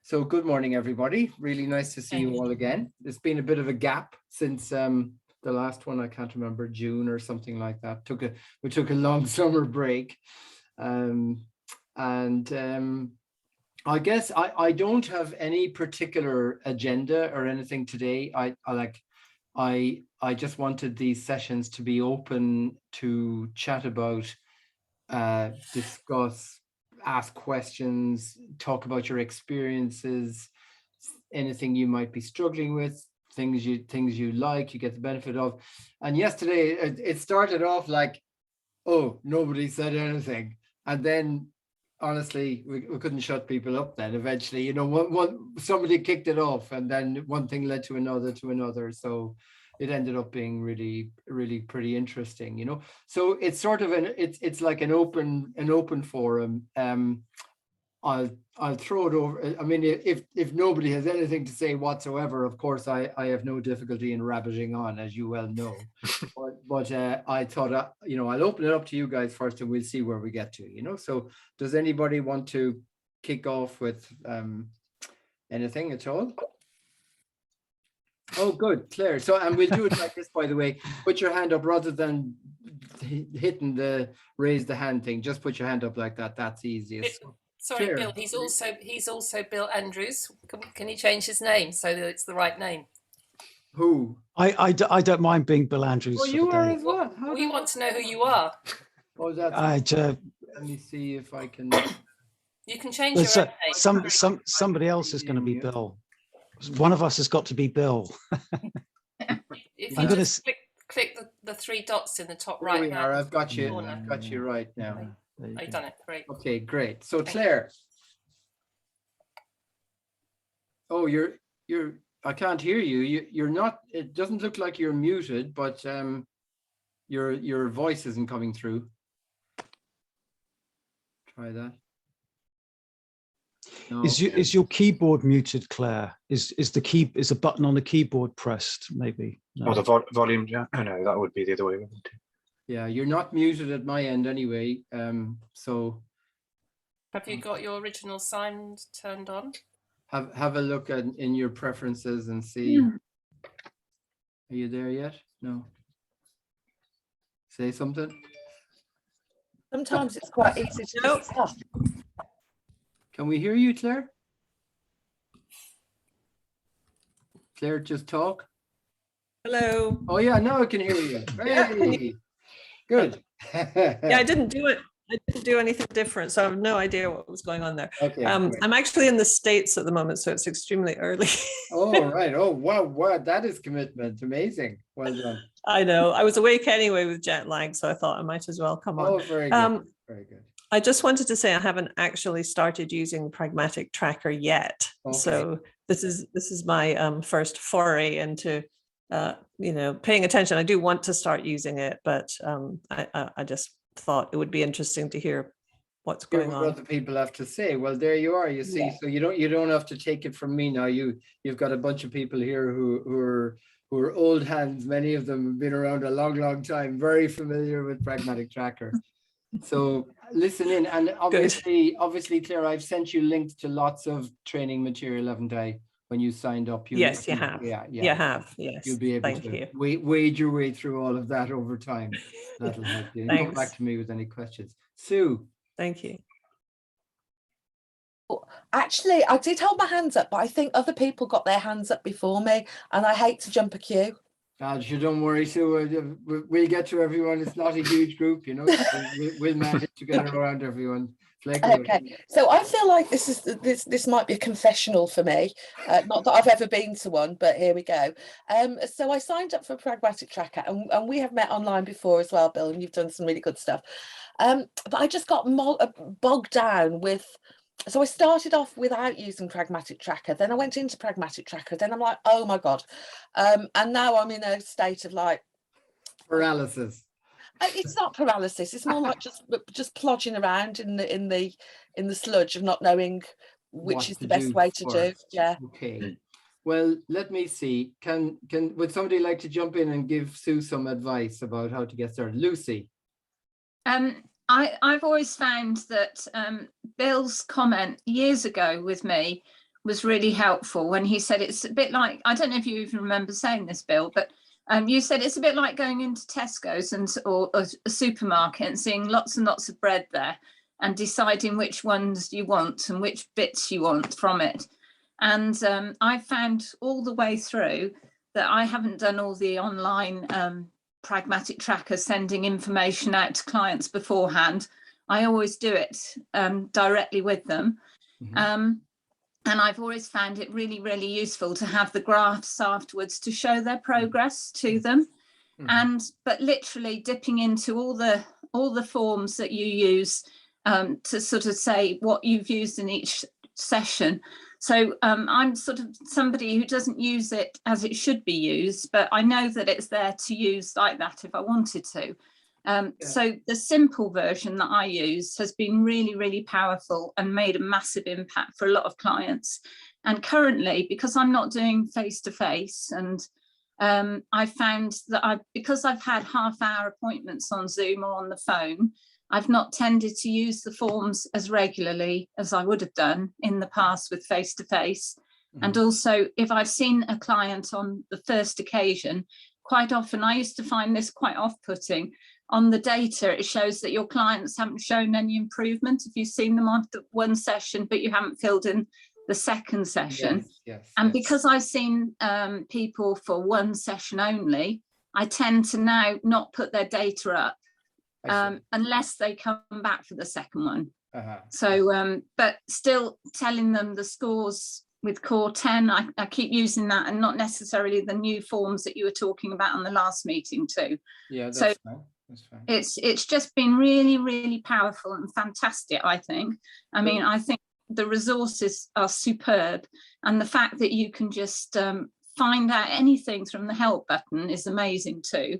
So good morning, everybody. Really nice to see you all again. It's been a bit of a gap since the last one. I can't remember, June or something like that. We took a long summer break, I guess I don't have any particular agenda or anything today. I just wanted these sessions to be open to chat about, discuss, ask questions, talk about your experiences, anything you might be struggling with, things you like, you get the benefit of. And yesterday it started off like, oh, nobody said anything, and then honestly we couldn't shut people up. Then eventually, you know, somebody kicked it off, and then one thing led to another, so it ended up being really pretty interesting, you know. So it's sort of it's like an open forum. I'll throw it over. I mean, if nobody has anything to say whatsoever, of course I have no difficulty in rabbiting on, as you well know. but I thought, you know, I'll open it up to you guys first, and we'll see where we get to, you know. So does anybody want to kick off with anything at all? Oh, good, Claire. So, and we'll do it like this, by the way. Put your hand up rather than hitting the raise the hand thing. Just put your hand up like that. That's easiest. Sorry, Claire. Bill. He's also Bill Andrews. Can he change his name so that it's the right name? Who? I don't mind being Bill Andrews. Oh, you are as well. We want to know who you are. Oh, that's. Let me see if I can. You can change your own name. Somebody else is going to be Bill. One of us has got to be Bill. If you just click the three dots in the top right. There we are. I've got you. I've got you right now. I've done it. Great. Okay, great. So Claire. Oh, you're. I can't hear you. You're not. It doesn't look like you're muted, but your voice isn't coming through. Try that. No. Is your keyboard muted, Claire? Is the button on the keyboard pressed? Maybe. No. Or the volume. Yeah. Oh no, that would be the other way. Yeah, you're not muted at my end anyway. So. Have you got your original sound turned on? Have a look in your preferences and see. Are you there yet? No. Say something. Sometimes it's quite easy to know. Can we hear you, Claire? Claire, just talk. Hello. Oh yeah, now I can hear you. Hey, good. Yeah, I didn't do it. I didn't do anything different, so I have no idea what was going on there. Okay. I'm actually in the States at the moment, so it's extremely early. Oh, right. Oh, wow. That is commitment. Amazing. Well done. I know. I was awake anyway with jet lag, so I thought I might as well come on. Oh, very good. Very good. I just wanted to say I haven't actually started using Pragmatic Tracker yet. Okay. So this is my first foray into you know, paying attention. I do want to start using it, but I just thought it would be interesting to hear what's going on. What the people have to say. Well, there you are. You see, yeah. So you don't have to take it from me now. You've got a bunch of people here who are old hands. Many of them have been around a long time, very familiar with Pragmatic Tracker. So listen in, and obviously, Claire, I've sent you links to lots of training material, haven't I? When you signed up, yes, you have. Yeah, you have. Yes, you'll be able to wade your way through all of that over time. That'll help you. And come back to me with any questions. Sue. Thank you. Actually, I did hold my hands up, but I think other people got their hands up before me, and I hate to jump a queue. You don't worry, Sue. We'll get to everyone. It's not a huge group, you know. We'll manage to get around everyone. Okay, so I feel like this might be a confessional for me. Not that I've ever been to one, but here we go. So I signed up for Pragmatic Tracker, and we have met online before as well, Bill, and you've done some really good stuff. But I just got bogged down with. So I started off without using Pragmatic Tracker, then I went into Pragmatic Tracker, then I'm like, oh my God. And now I'm in a state of like paralysis. It's not paralysis, it's more like just plodding around in the sludge of not knowing which is the best way to do. Yeah. Okay. Well, let me see. Would somebody like to jump in and give Sue some advice about how to get started? Lucy. I've always found that Bill's comment years ago with me was really helpful when he said it's a bit like, I don't know if you even remember saying this, Bill, but you said it's a bit like going into Tesco's or a supermarket and seeing lots and lots of bread there and deciding which ones you want and which bits you want from it. And I found all the way through that I haven't done all the online Pragmatic Tracker sending information out to clients beforehand. I always do it directly with them. And I've always found it really, really useful to have the graphs afterwards to show their progress to them. But literally dipping into all the forms that you use to sort of say what you've used in each session. So I'm sort of somebody who doesn't use it as it should be used, but I know that it's there to use like that if I wanted to. So the simple version that I use has been really, really powerful and made a massive impact for a lot of clients. And currently, because I'm not doing face-to-face, and I found that because I've had half-hour appointments on Zoom or on the phone, I've not tended to use the forms as regularly as I would have done in the past with face-to-face. And also, if I've seen a client on the first occasion, quite often I used to find this quite off-putting. On the data, it shows that your clients haven't shown any improvement if you've seen them after one session, but you haven't filled in the second session. Because I've seen people for one session only, I tend to now not put their data up unless they come back for the second one. So, but still telling them the scores with core 10, I keep using that, and not necessarily the new forms that you were talking about on the last meeting too. Yeah, that's so fine. That's fine. It's just been really, really powerful and fantastic, I think. I mean, I think the resources are superb, and the fact that you can just find out anything from the help button is amazing too.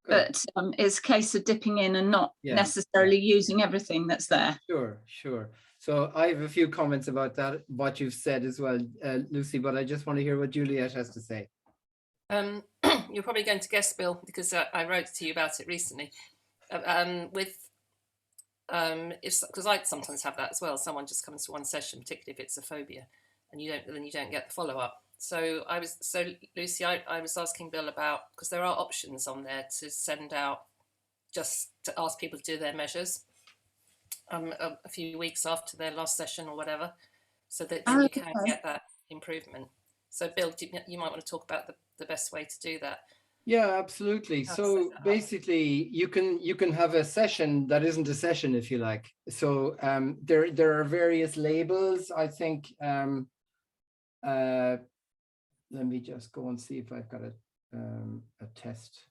But it's a case of dipping in and not necessarily using everything that's there. Sure. So I have a few comments about that, what you've said as well, Lucy, but I just want to hear what Juliet has to say. You're probably going to guess, Bill, because I wrote to you about it recently. Because I sometimes have that as well. Someone just comes to one session, particularly if it's a phobia, and you don't get the follow up. So Lucy, I was asking Bill about, because there are options on there to send out, just to ask people to do their measures a few weeks after their last session or whatever, so that you can get that improvement. So Bill, you might want to talk about the best way to do that. Yeah, absolutely. So basically you can have a session that isn't a session, if you like. So there are various labels, I think. Let me just go and see if I've got a test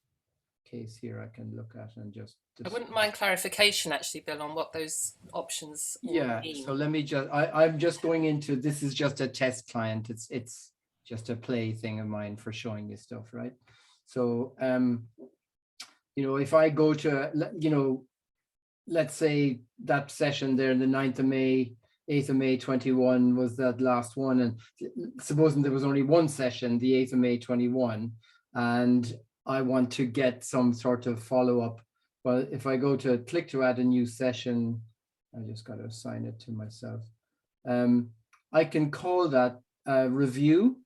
case here I can look at and just. I wouldn't mind clarification, actually, Bill, on what those options mean. So let me just. I'm just going into. This is just a test client. It's just a play thing of mine for showing you stuff, right? So if I go to let's say that session there, the 9th of May. 8th of May 21 was that last one, and supposing there was only one session, the 8th of May 21, and I want to get some sort of follow-up. Well, if I go to click to add a new session, I just got to assign it to myself. I can call that a review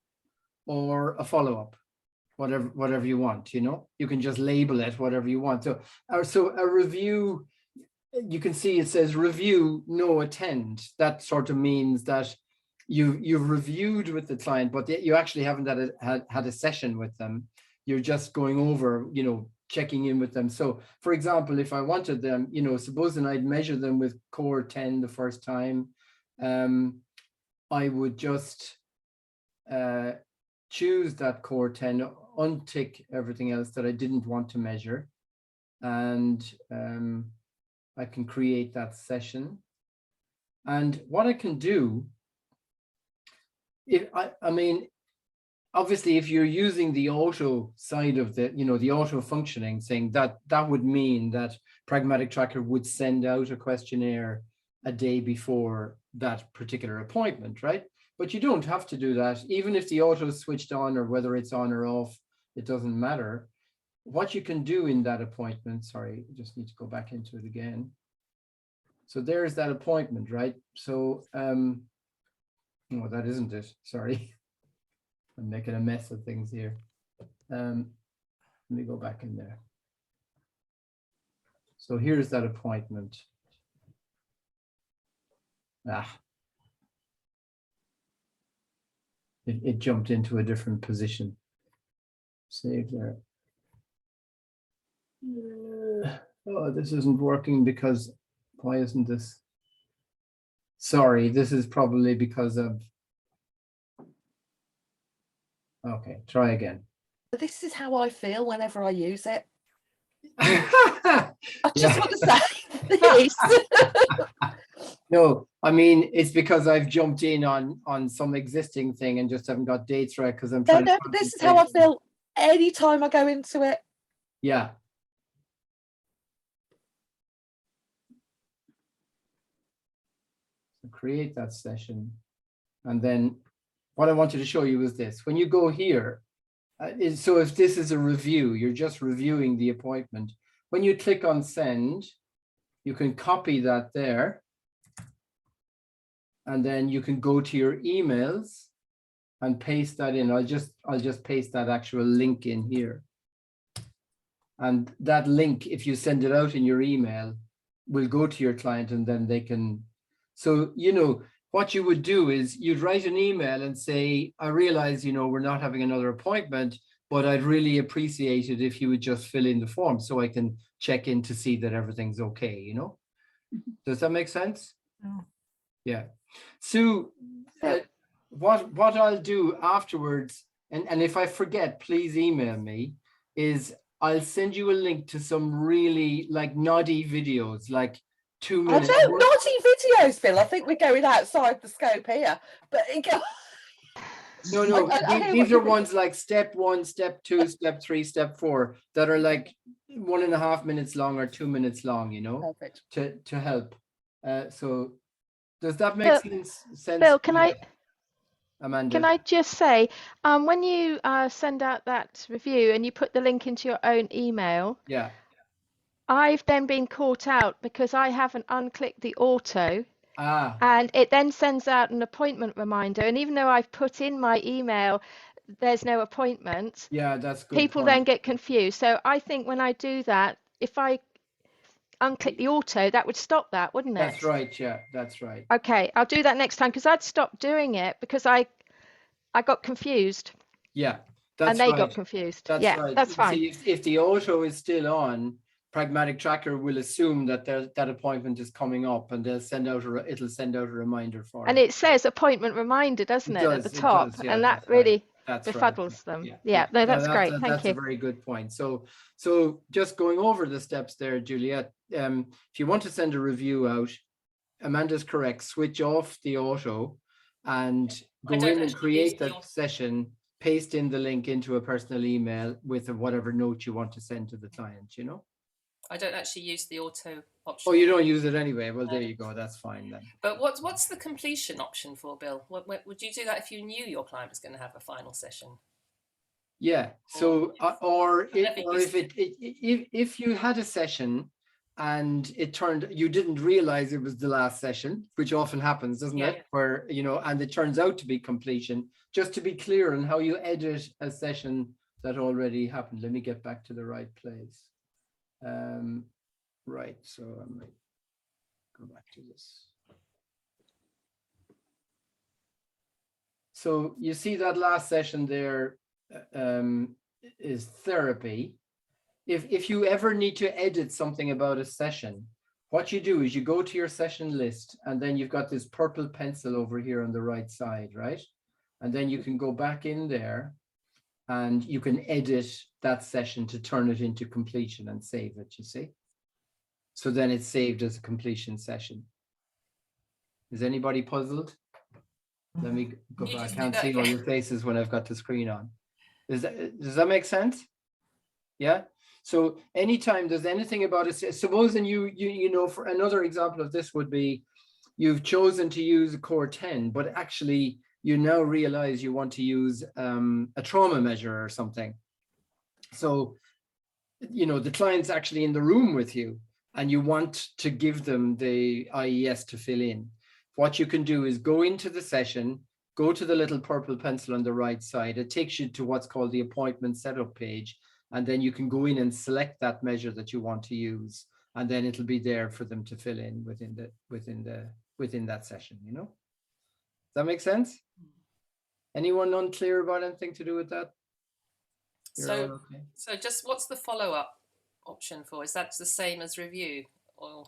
or a follow-up, whatever you want. You can just label it whatever you want. So a review. You can see it says review, no attend. That sort of means that you've reviewed with the client, but you actually haven't had a session with them. You're just going over, checking in with them. So for example, if I wanted them, supposing I'd measure them with core 10 the first time, I would just choose that core 10, untick everything else that I didn't want to measure, and I can create that session. And what I can do, obviously, if you're using the auto side of the auto functioning thing, that would mean that Pragmatic Tracker would send out a questionnaire a day before that particular appointment, right? But you don't have to do that. Even if the auto is switched on, or whether it's on or off, it doesn't matter. What you can do in that appointment, sorry, I just need to go back into it again. So there's that appointment, right? So No, that isn't it. Sorry. I'm making a mess of things here. Let me go back in there. So here's that appointment. It jumped into a different position. Save there. Oh, this isn't working because, why isn't this? Sorry, this is probably because of, okay, try again. This is how I feel whenever I use it. I I just want to say this. No, I mean, it's because I've jumped in on some existing thing and just haven't got dates right because I'm No, trying to this is how I feel anytime I go into it. Yeah. So create that session. And then what I wanted to show you is this. When you go here, so if this is a review, you're just reviewing the appointment. When you click on send, you can copy that there. And then you can go to your emails and paste that in. I'll just paste that actual link in here. And that link, if you send it out in your email, will go to your client and then they can. So, you know, what you would do is you'd write an email and say, I realize, you know, we're not having another appointment, but I'd really appreciate it if you would just fill in the form so I can check in to see that everything's okay, you know? Does that make sense? Oh. Yeah. So what I'll do afterwards, and if I forget, please email me, is I'll send you a link to some really like noddy videos, like 2 I minutes. don't naughty videos, Phil. I think we're going outside the scope here. But No, I hear these what you are mean. ones like step 1, step 2, step 3, step 4 that are like 1.5 minutes long or 2 minutes long, you know, Perfect. to help. So does that make sense? Bill, can I Amanda? just say, when you send out that review and you put the link into your own email, Yeah. I've then been caught out because I haven't unclicked the auto, Ah, and it then sends out an appointment reminder. And even though I've put in my email, there's no appointment, yeah, that's a good people point. then get confused. So I think when I do that, if I unclick the auto, that would stop that, wouldn't it? That's right. Yeah, that's right. Okay, I'll do that next time because I'd stopped doing it because I got confused. Yeah, And that's they right. got confused. That's Yeah, right. that's You fine. see, if the auto is still on, Pragmatic Tracker will assume that that appointment is coming up, and they'll send out it'll send out a reminder for And it. it says appointment reminder, doesn't it, at the It top? does. Yeah, And that that's right. really That's right. befuddles them. Yeah, Yeah, no, that's No, great. Thank that's a you. very good point. So just going over the steps there, Juliet. If you want to send a review out, Amanda's correct. Switch off the auto and go in and create that session. Paste in the link into a personal email with whatever note you want to send to the client, you know? I don't actually use the auto option. Oh, you don't use it anyway? Well, there you go. That's fine then. But what's the completion option for, Bill? Would you do that if you knew your client was going to have a final session? Yeah. So, if you had a session and it turned, you didn't realize it was the last session, which often happens, doesn't it? Where, you know, and it turns out to be completion. Just to be clear on how you edit a session that already happened. Let me get back to the right place. Right. So I might go back to this. So you see that last session there is therapy. If you ever need to edit something about a session, what you do is you go to your session list and then you've got this purple pencil over here on the right side, right? And then you can go back in there and you can edit that session to turn it into completion and save it, you see? So then it's saved as a completion session. Is anybody puzzled? Let me go back. I can't see all your faces when I've got the screen on. Does that make sense? Yeah. So anytime there's anything about it, supposing you know, for another example of this would be, you've chosen to use a core 10, but actually you now realize you want to use a trauma measure or something. So, you know, the client's actually in the room with you and you want to give them the IES to fill in. What you can do is go into the session, go to the little purple pencil on the right side. It takes you to what's called the appointment setup page. And then you can go in and select that measure that you want to use. And then it'll be there for them to fill in within that session, you know? Does that make sense? Anyone unclear about anything to do with that? So just what's the follow-up option for? Is that the same as review, or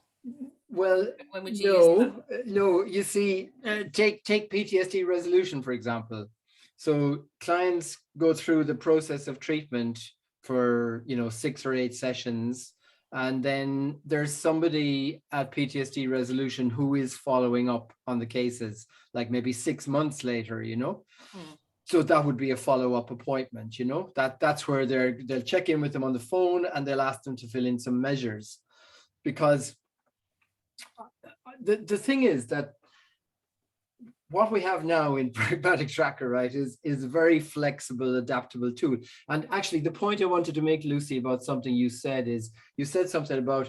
well, when would you use that? No, you see, take PTSD resolution, for example. So clients go through the process of treatment for, 6 or 8 sessions. And then there's somebody at PTSD resolution who is following up on the cases, like maybe 6 months later, So that would be a follow-up appointment, that's where they'll check in with them on the phone and they'll ask them to fill in some measures. Because the thing is that what we have now in Pragmatic Tracker, right, is a very flexible, adaptable tool. And actually, the point I wanted to make, Lucy, about something you said is, you said something about,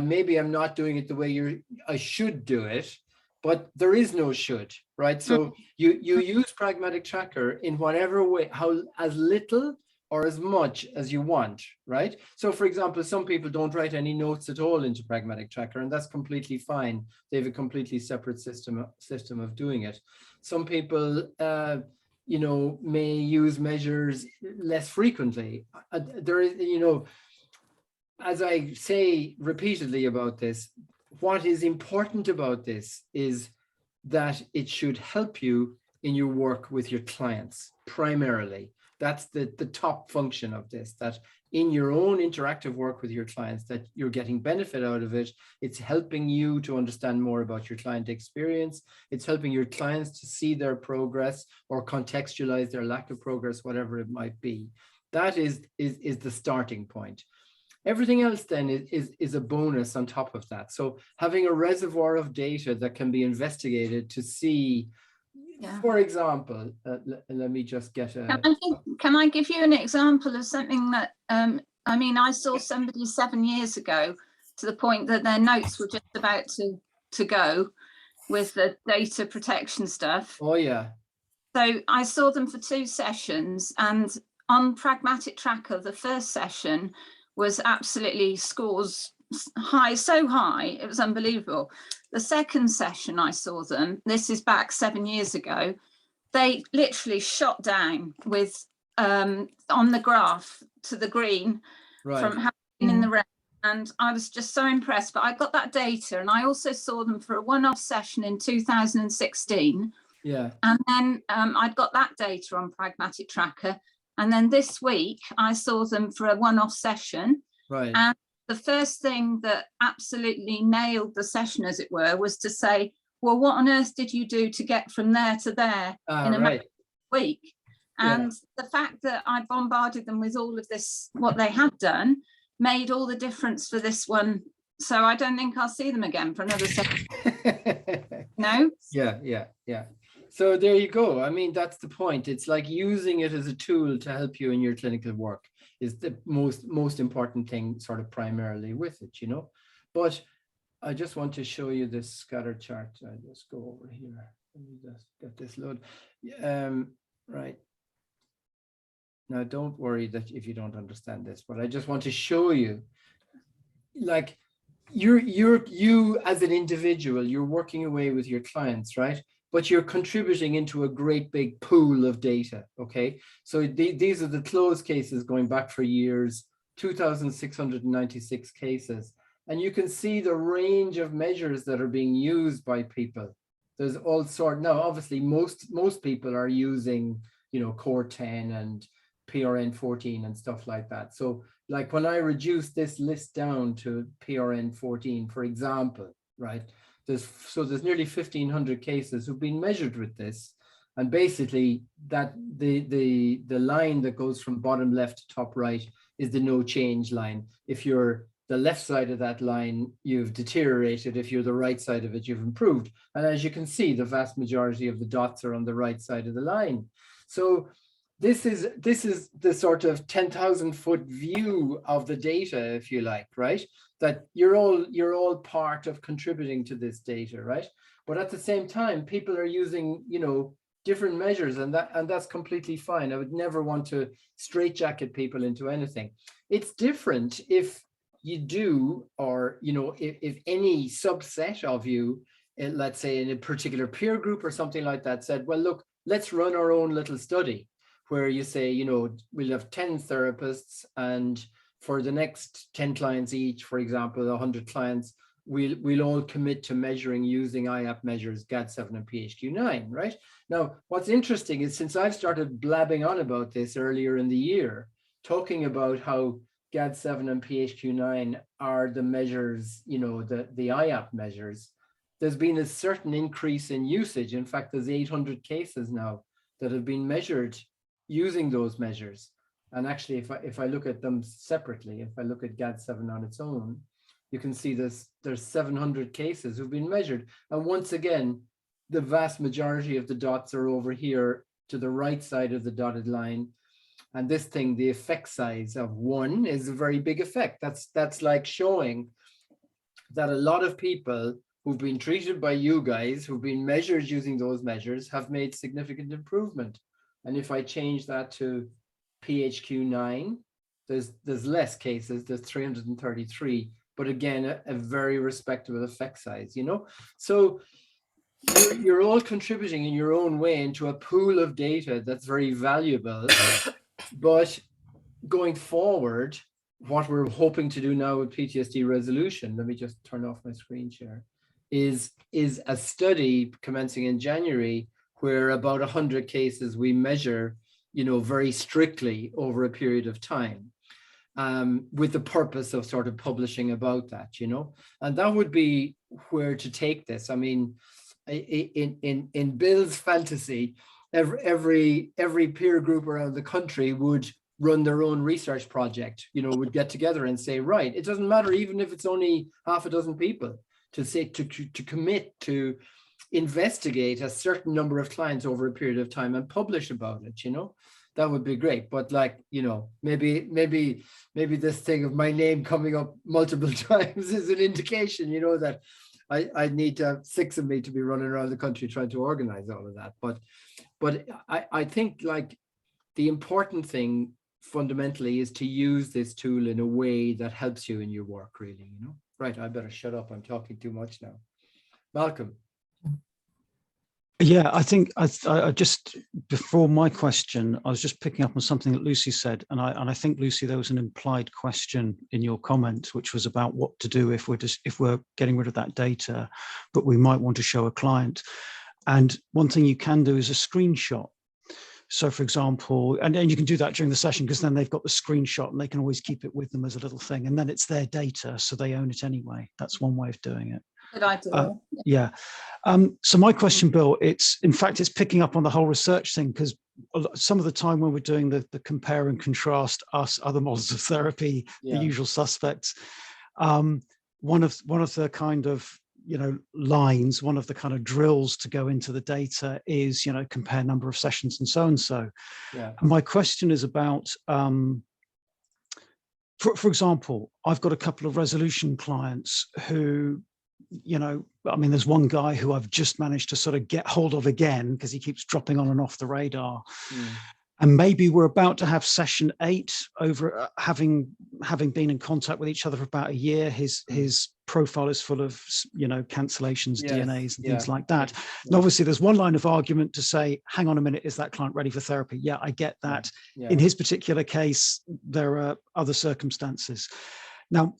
maybe I'm not doing it the way I should do it, but there is no should, right? So you use Pragmatic Tracker in whatever way, as little or as much as you want, right? So for example, some people don't write any notes at all into Pragmatic Tracker, and that's completely fine. They have a completely separate system of doing it. Some people, may use measures less frequently. There is, as I say repeatedly about this, what is important about this is that it should help you in your work with your clients primarily. That's the top function of this, that in your own interactive work with your clients, that you're getting benefit out of it. It's helping you to understand more about your client experience. It's helping your clients to see their progress or contextualize their lack of progress, whatever it might be. That is the starting point. Everything else then is a bonus on top of that. So having a reservoir of data that can be investigated to see, for example, let me just get a... Can I give you an example of something that, I saw somebody 7 years ago to the point that their notes were just about to go with the data protection stuff. Oh, yeah. So I saw them for 2 sessions, and on Pragmatic Tracker, the first session was absolutely scores high, so high, it was unbelievable. The second session I saw them, this is back 7 years ago, they literally shot down with on the graph to the green, right, from having been in the red. And I was just so impressed. But I got that data, and I also saw them for a one-off session in 2016. Yeah. And then I'd got that data on Pragmatic Tracker. And then this week I saw them for a one-off session. Right. And the first thing that absolutely nailed the session, as it were, was to say, well, what on earth did you do to get from there to there in a matter of a week? And the fact that I bombarded them with all of this, what they had done, made all the difference for this one. So I don't think I'll see them again for another session. No? Yeah. So there you go. I mean, that's the point. It's like using it as a tool to help you in your clinical work is the most important thing, sort of primarily with it, But I just want to show you this scatter chart. I just go over here. Let me just get this load. Right. Now, don't worry that if you don't understand this, but I just want to show you, like, you as an individual, you're working away with your clients, right? But you're contributing into a great big pool of data, okay? So these are the closed cases going back for years, 2,696 cases. And you can see the range of measures that are being used by people. There's all sorts. Now, obviously, most people are using, Core 10 and PRN 14 and stuff like that. So like when I reduce this list down to PRN 14, for example, right? There's nearly 1,500 cases who've been measured with this. And basically that the line that goes from bottom left to top right is the no change line. If you're the left side of that line, you've deteriorated. If you're the right side of it, you've improved. And as you can see, the vast majority of the dots are on the right side of the line. So this is the sort of 10,000 foot view of the data, if you like, right? That you're all part of contributing to this data, right? But at the same time, people are using, different measures, and that's completely fine. I would never want to straitjacket people into anything. It's different if you do, or if any subset of you, let's say in a particular peer group or something like that, said, well, look, let's run our own little study where you say, we'll have 10 therapists, and for the next 10 clients each, for example, 100 clients, we'll all commit to measuring using IAP measures, GAD-7 and PHQ-9, right? Now, what's interesting is, since I've started blabbing on about this earlier in the year, talking about how GAD-7 and PHQ-9 are the measures, the IAP measures, there's been a certain increase in usage. In fact, there's 800 cases now that have been measured using those measures. And actually, if I look at them separately, if I look at GAD-7 on its own, you can see there's 700 cases who've been measured. And once again, the vast majority of the dots are over here to the right side of the dotted line. And this thing, the effect size of 1 is a very big effect. That's like showing that a lot of people who've been treated by you guys, who've been measured using those measures, have made significant improvement. And if I change that to PHQ-9, there's less cases, there's 333, but again, a very respectable effect size, So you're all contributing in your own way into a pool of data that's very valuable. But going forward, what we're hoping to do now with PTSD resolution, let me just turn off my screen share, is a study commencing in January, where about 100 cases we measure, very strictly over a period of time, with the purpose of sort of publishing about that, and that would be where to take this. I mean, in Bill's fantasy, every peer group around the country would run their own research project, would get together and say, right, it doesn't matter, even if it's only half a dozen people, to say, to commit to investigate a certain number of clients over a period of time and publish about it, that would be great. But maybe this thing of my name coming up multiple times is an indication, that I need to have 6 of me to be running around the country trying to organize all of that. But I think the important thing fundamentally is to use this tool in a way that helps you in your work, really, Right, I better shut up. I'm talking too much now. Malcolm. Yeah, I think I just, before my question, I was just picking up on something that Lucy said, and I think, Lucy, there was an implied question in your comment, which was about what to do if we're getting rid of that data, but we might want to show a client. And one thing you can do is a screenshot. So, for example, and you can do that during the session, because then they've got the screenshot and they can always keep it with them as a little thing, and then it's their data, so they own it anyway. That's one way of doing it. Good idea. Yeah. So my question, Bill, it's picking up on the whole research thing, because some of the time when we're doing the compare and contrast us, other models of therapy, the usual suspects, one of the kind of lines, one of the kind of drills to go into the data is compare number of sessions and so. Yeah. And my question is about for example, I've got a couple of resolution clients who, there's one guy who I've just managed to sort of get hold of again, because he keeps dropping on and off the radar. And maybe we're about to have session 8 over, having been in contact with each other for about a year. His profile is full of, cancellations, DNAs and things like that. And obviously there's one line of argument to say, hang on a minute, is that client ready for therapy? Yeah, I get that. In his particular case, there are other circumstances. Now,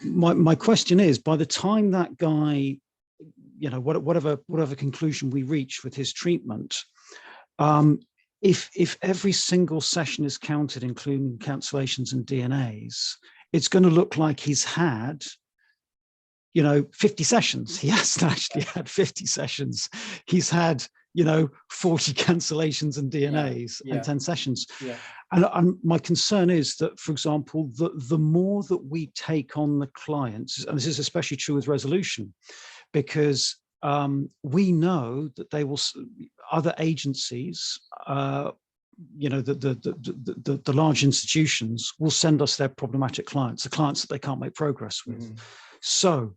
my question is, by the time that guy, whatever conclusion we reach with his treatment, if every single session is counted, including cancellations and DNAs, it's going to look like he's had, 50 sessions. He hasn't actually had 50 sessions. He's had, 40 cancellations and DNAs and 10 sessions. And my concern is that, for example, the more that we take on the clients, and this is especially true with resolution, because we know that they will, other agencies, the large institutions will send us their problematic clients, the clients that they can't make progress with. So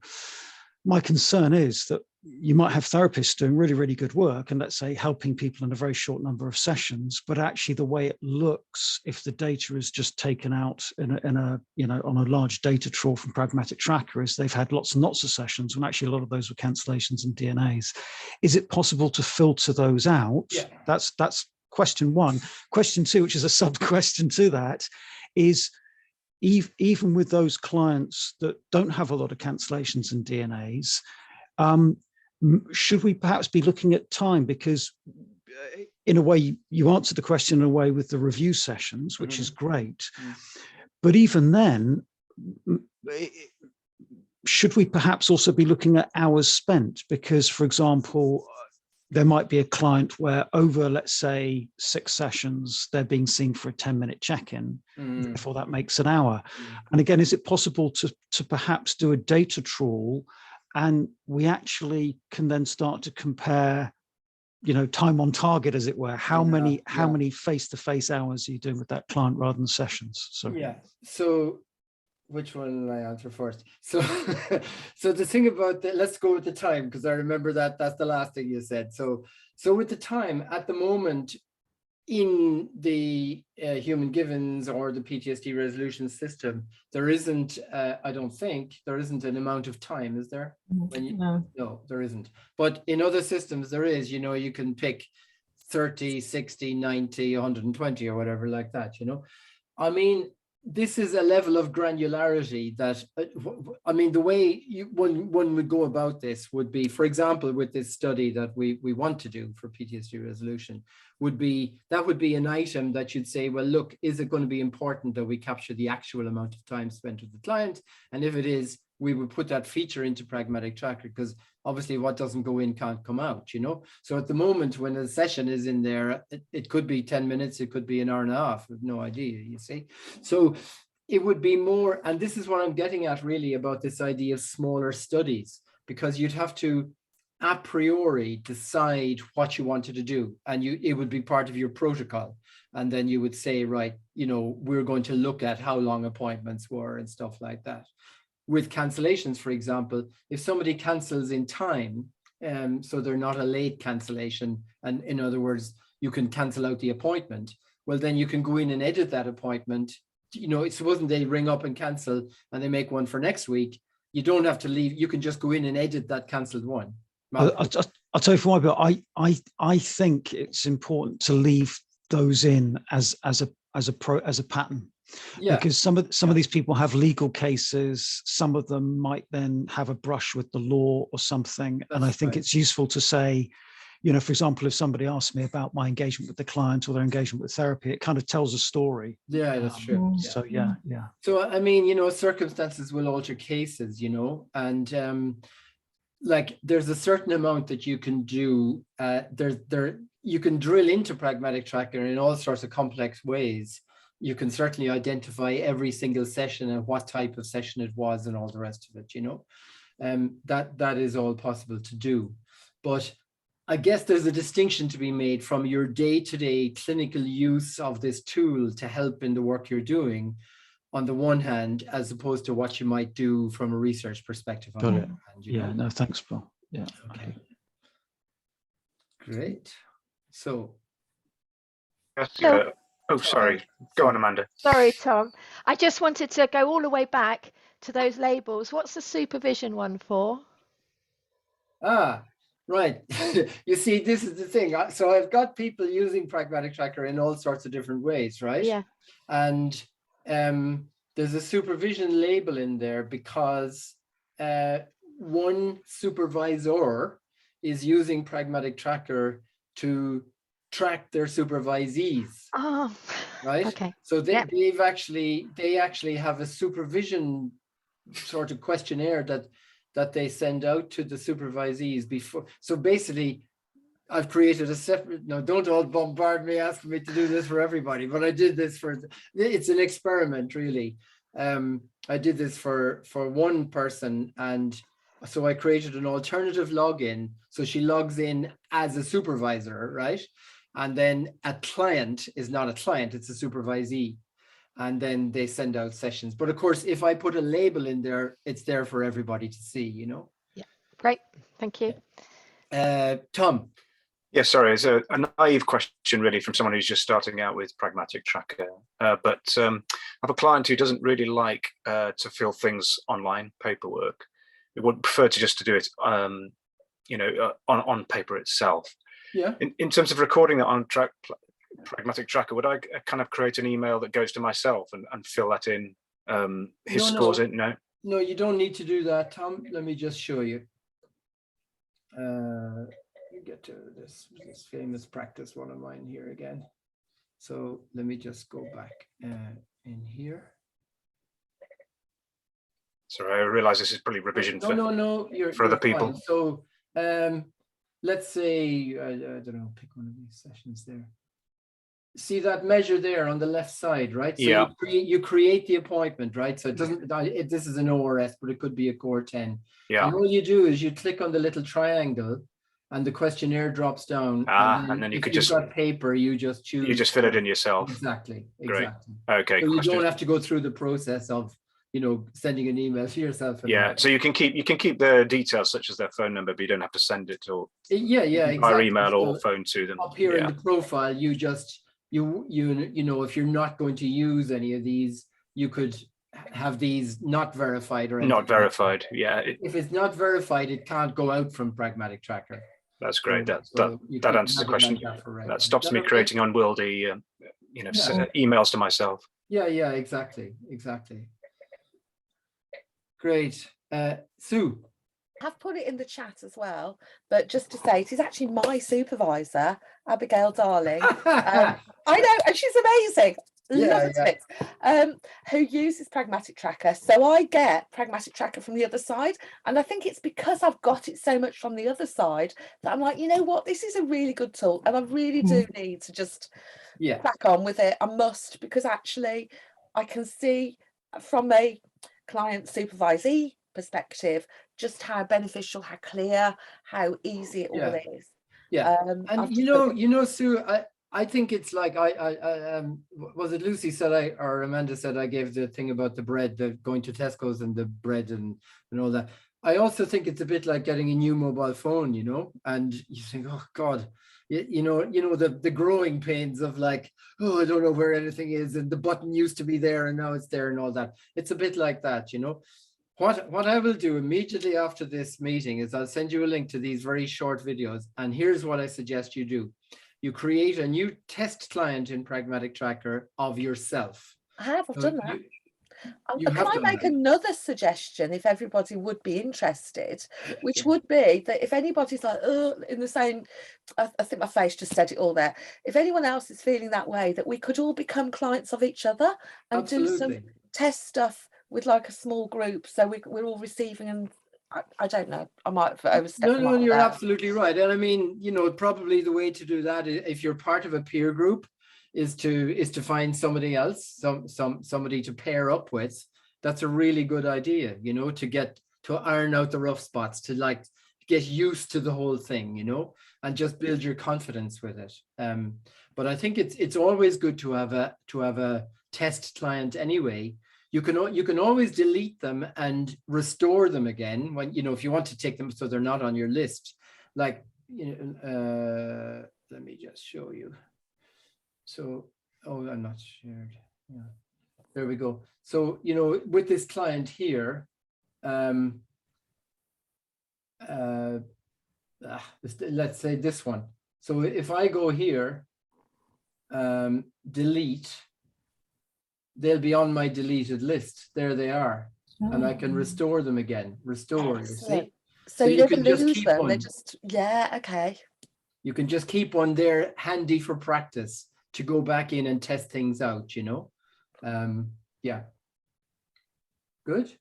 my concern is that you might have therapists doing really, really good work and let's say helping people in a very short number of sessions, but actually the way it looks, if the data is just taken out in a on a large data trawl from Pragmatic Tracker, is they've had lots and lots of sessions when actually a lot of those were cancellations and DNAs. Is it possible to filter those out? Yeah. That's question one. Question two, which is a sub question to that, is even with those clients that don't have a lot of cancellations and DNAs, should we perhaps be looking at time? Because in a way, you answer the question in a way with the review sessions, which is great. But even then, should we perhaps also be looking at hours spent? Because, for example, there might be a client where over, let's say, 6 sessions, they're being seen for a 10-minute check-in. Therefore, that makes an hour. And again, is it possible to perhaps do a data trawl, and we actually can then start to compare, time on target, as it were? How many face-to-face hours are you doing with that client rather than sessions? So So which one will I answer first? So so the thing about let's go with the time, because I remember that's the last thing you said. So with the time at the moment in the human givens or the PTSD resolution system, there isn't, I don't think, there isn't an amount of time, is there? No, there isn't. But in other systems, there is, you can pick 30, 60, 90, 120 or whatever like that, I mean, this is a level of granularity that, the way one would go about this would be, for example, with this study that we want to do for PTSD resolution, would be an item that you'd say, well, look, is it going to be important that we capture the actual amount of time spent with the client? And if it is, we would put that feature into Pragmatic Tracker, because obviously what doesn't go in can't come out, So at the moment when a session is in there, it could be 10 minutes, it could be an hour and a half, with no idea, you see. So it would be more, and this is what I'm getting at really about this idea of smaller studies, because you'd have to a priori decide what you wanted to do, and it would be part of your protocol. And then you would say, right, we're going to look at how long appointments were and stuff like that. With cancellations, for example, if somebody cancels in time, so they're not a late cancellation, and in other words, you can cancel out the appointment, well, then you can go in and edit that appointment. Supposing they ring up and cancel and they make one for next week, you don't have to leave. You can just go in and edit that cancelled one. I'll tell you for my part, I think it's important to leave those in as a pattern. Because some of these people have legal cases, some of them might then have a brush with the law or something. And I think it's useful to say, for example, if somebody asks me about my engagement with the client or their engagement with therapy, it kind of tells a story. Yeah, that's true. So So circumstances will alter cases, and there's a certain amount that you can do. You can drill into Pragmatic Tracker in all sorts of complex ways. You can certainly identify every single session and what type of session it was and all the rest of it, that is all possible to do. But I guess there's a distinction to be made from your day-to-day clinical use of this tool to help in the work you're doing on the one hand, as opposed to what you might do from a research perspective on the other hand. No, thanks, Bill. Yeah. Okay. Great. So. Oh, sorry. Go on, Amanda. Sorry, Tom. I just wanted to go all the way back to those labels. What's the supervision one for? Right. You see, this is the thing. So I've got people using Pragmatic Tracker in all sorts of different ways, right? Yeah. And there's a supervision label in there because one supervisor is using Pragmatic Tracker to track their supervisees. Oh, right. Okay. So they actually have a supervision sort of questionnaire that they send out to the supervisees before. So basically, I've created a separate. No, don't all bombard me asking me to do this for everybody, but I did this it's an experiment, really. I did this for one person, and so I created an alternative login. So she logs in as a supervisor, right? And then a client is not a client, it's a supervisee. And then they send out sessions. But of course, if I put a label in there, it's there for everybody to see, Yeah, Great, thank you. Tom. Yes, sorry, it's a naive question really from someone who's just starting out with Pragmatic Tracker. But I have a client who doesn't really like to fill things online, paperwork. They would prefer to do it, on paper itself. Yeah. In terms of recording that on Pragmatic Tracker, would I kind of create an email that goes to myself and fill that in? His scores in? No. No, you don't need to do that, Tom. Let me just show you. You get to this famous practice one of mine here again. So let me just go back in here. Sorry, I realize this is probably revision for other people. Fine. So let's say, I don't know, pick one of these sessions there. See that measure there on the left side, right? So yeah. You create the appointment, right? So it doesn't, this is an ORS, but it could be a core 10. Yeah. And all you do is you click on the little triangle and the questionnaire drops down. And then you could just, got paper, you just choose. You just fill it in yourself. Exactly. Great. Okay. So you don't have to go through the process of, sending an email to yourself. Yeah. So you can keep the details such as their phone number, but you don't have to send it or exactly. via email or phone to them. Up here in the profile, you just if you're not going to use any of these, you could have these not verified or anything. Not verified. Yeah. If it's not verified, it can't go out from Pragmatic Tracker. That's great. That answers the question. That stops me creating unwieldy, emails to myself. Yeah. Exactly. Great. Sue. I've put it in the chat as well, but just to say, it is actually my supervisor, Abigail Darling. I know, and she's amazing. Loves it. Who uses Pragmatic Tracker. So I get Pragmatic Tracker from the other side. And I think it's because I've got it so much from the other side that I'm like, you know what, this is a really good tool. And I really do need to just crack on with it. I must, because actually I can see from a client supervisee perspective just how beneficial, how clear, how easy it all is. And Sue, I think it's like was it Lucy said or Amanda said I gave the thing about the bread, the going to Tesco's and the bread and all that. I also think it's a bit like getting a new mobile phone, and you think, oh God, the growing pains of like, oh, I don't know where anything is, and the button used to be there and now it's there and all that. It's a bit like that, What I will do immediately after this meeting is I'll send you a link to these very short videos. And here's what I suggest you do. You create a new test client in Pragmatic Tracker of yourself. I've done that. Can I make another suggestion if everybody would be interested, which would be that if anybody's like, oh, in the same, I think my face just said it all there. If anyone else is feeling that way, that we could all become clients of each other and do some test stuff with like a small group. So we're all receiving, and I don't know, I might have overstepped. No, you're absolutely right. And I mean, probably the way to do that, if you're part of a peer group, is to find somebody else, somebody to pair up with. That's a really good idea, to iron out the rough spots, to like get used to the whole thing, and just build your confidence with it. But I think it's always good to have a test client anyway. You can always delete them and restore them again when if you want to take them so they're not on your list. Like let me just show you. So I'm not shared. Yeah, there we go. So with this client here, let's say this one. So if I go here, delete, they'll be on my deleted list. There they are. And I can restore them again. Restore, you see? So you never lose them. They just, okay. You can just keep one there handy for practice to go back in and test things out, yeah. Good.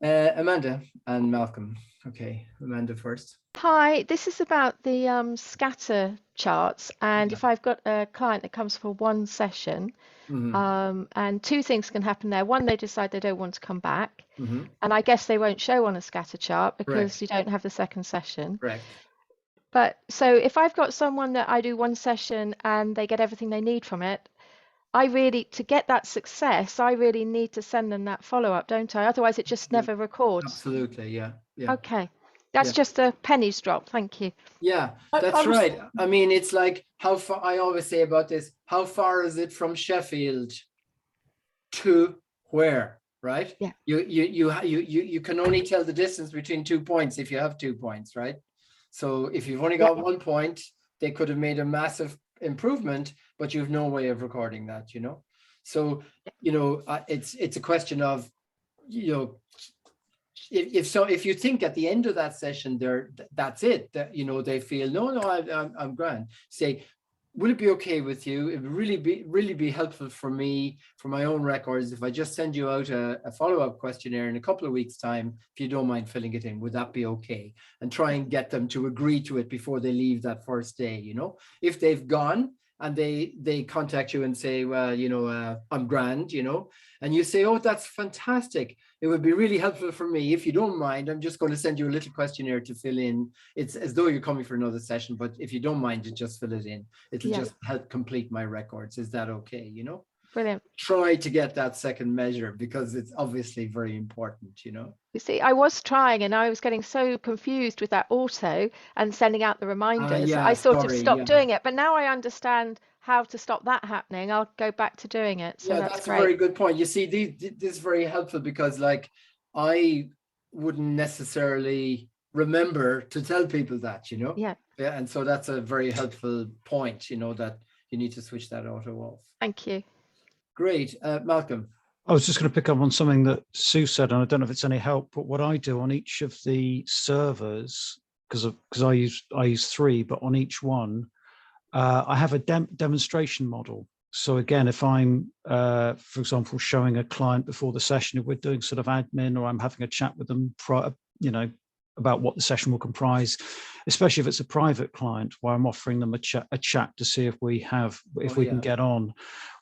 Amanda and Malcolm. Okay, Amanda first. Hi, this is about the scatter charts, and if I've got a client that comes for one session, and two things can happen there. One, they decide they don't want to come back, and I guess they won't show on a scatter chart because you don't have the second session. Correct. But so if I've got someone that I do one session and they get everything they need from it, I really, to get that success, I really need to send them that follow-up, don't I? Otherwise it just never records. Absolutely, yeah, yeah. Okay, that's Yeah. just a penny's drop. Thank you. Yeah, I that's was- right. I mean, it's like how far, I always say about this, how far is it from Sheffield to where, right? Yeah. You can only tell the distance between 2 points if you have 2 points, right? So if you've only got 1 point, they could have made a massive improvement, but you've no way of recording that, you know? So, you know, it's a question of, you know, if you think at the end of that session that's it, that, you know, they feel no, I'm grand, say, will it be okay with you? It would really be helpful for me, for my own records, if I just send you out a follow-up questionnaire in a couple of weeks' time, if you don't mind filling it in, would that be okay? And try and get them to agree to it before they leave that first day, you know? If they've gone and they contact you and say, well, you know, I'm grand, you know, and you say, oh, that's fantastic. It would be really helpful for me. If you don't mind, I'm just going to send you a little questionnaire to fill in. It's as though you're coming for another session, but if you don't mind, just fill it in. It'll just help complete my records. Is that okay? You know? Brilliant. Try to get that second measure because it's obviously very important, you know? You see, I was trying and I was getting so confused with that auto and sending out the reminders. Yeah, I sort of sorry, stopped yeah. doing it, but now I understand how to stop that happening. I'll go back to doing it. So Yeah, that's that's a great. very good point. You see, this is very helpful because, like, I wouldn't necessarily remember to tell people that, you know? Yeah. Yeah, and so that's a very helpful point, you know, that you need to switch that auto off. Thank you. Great. Malcolm. I was just going to pick up on something that Sue said, and I don't know if it's any help, but what I do on each of the servers, because I use 3, but on each one, I have a demonstration model. So again, if I'm, for example, showing a client before the session, if we're doing sort of admin or I'm having a chat with them, you know, about what the session will comprise, especially if it's a private client where I'm offering them a chat to see if we can get on.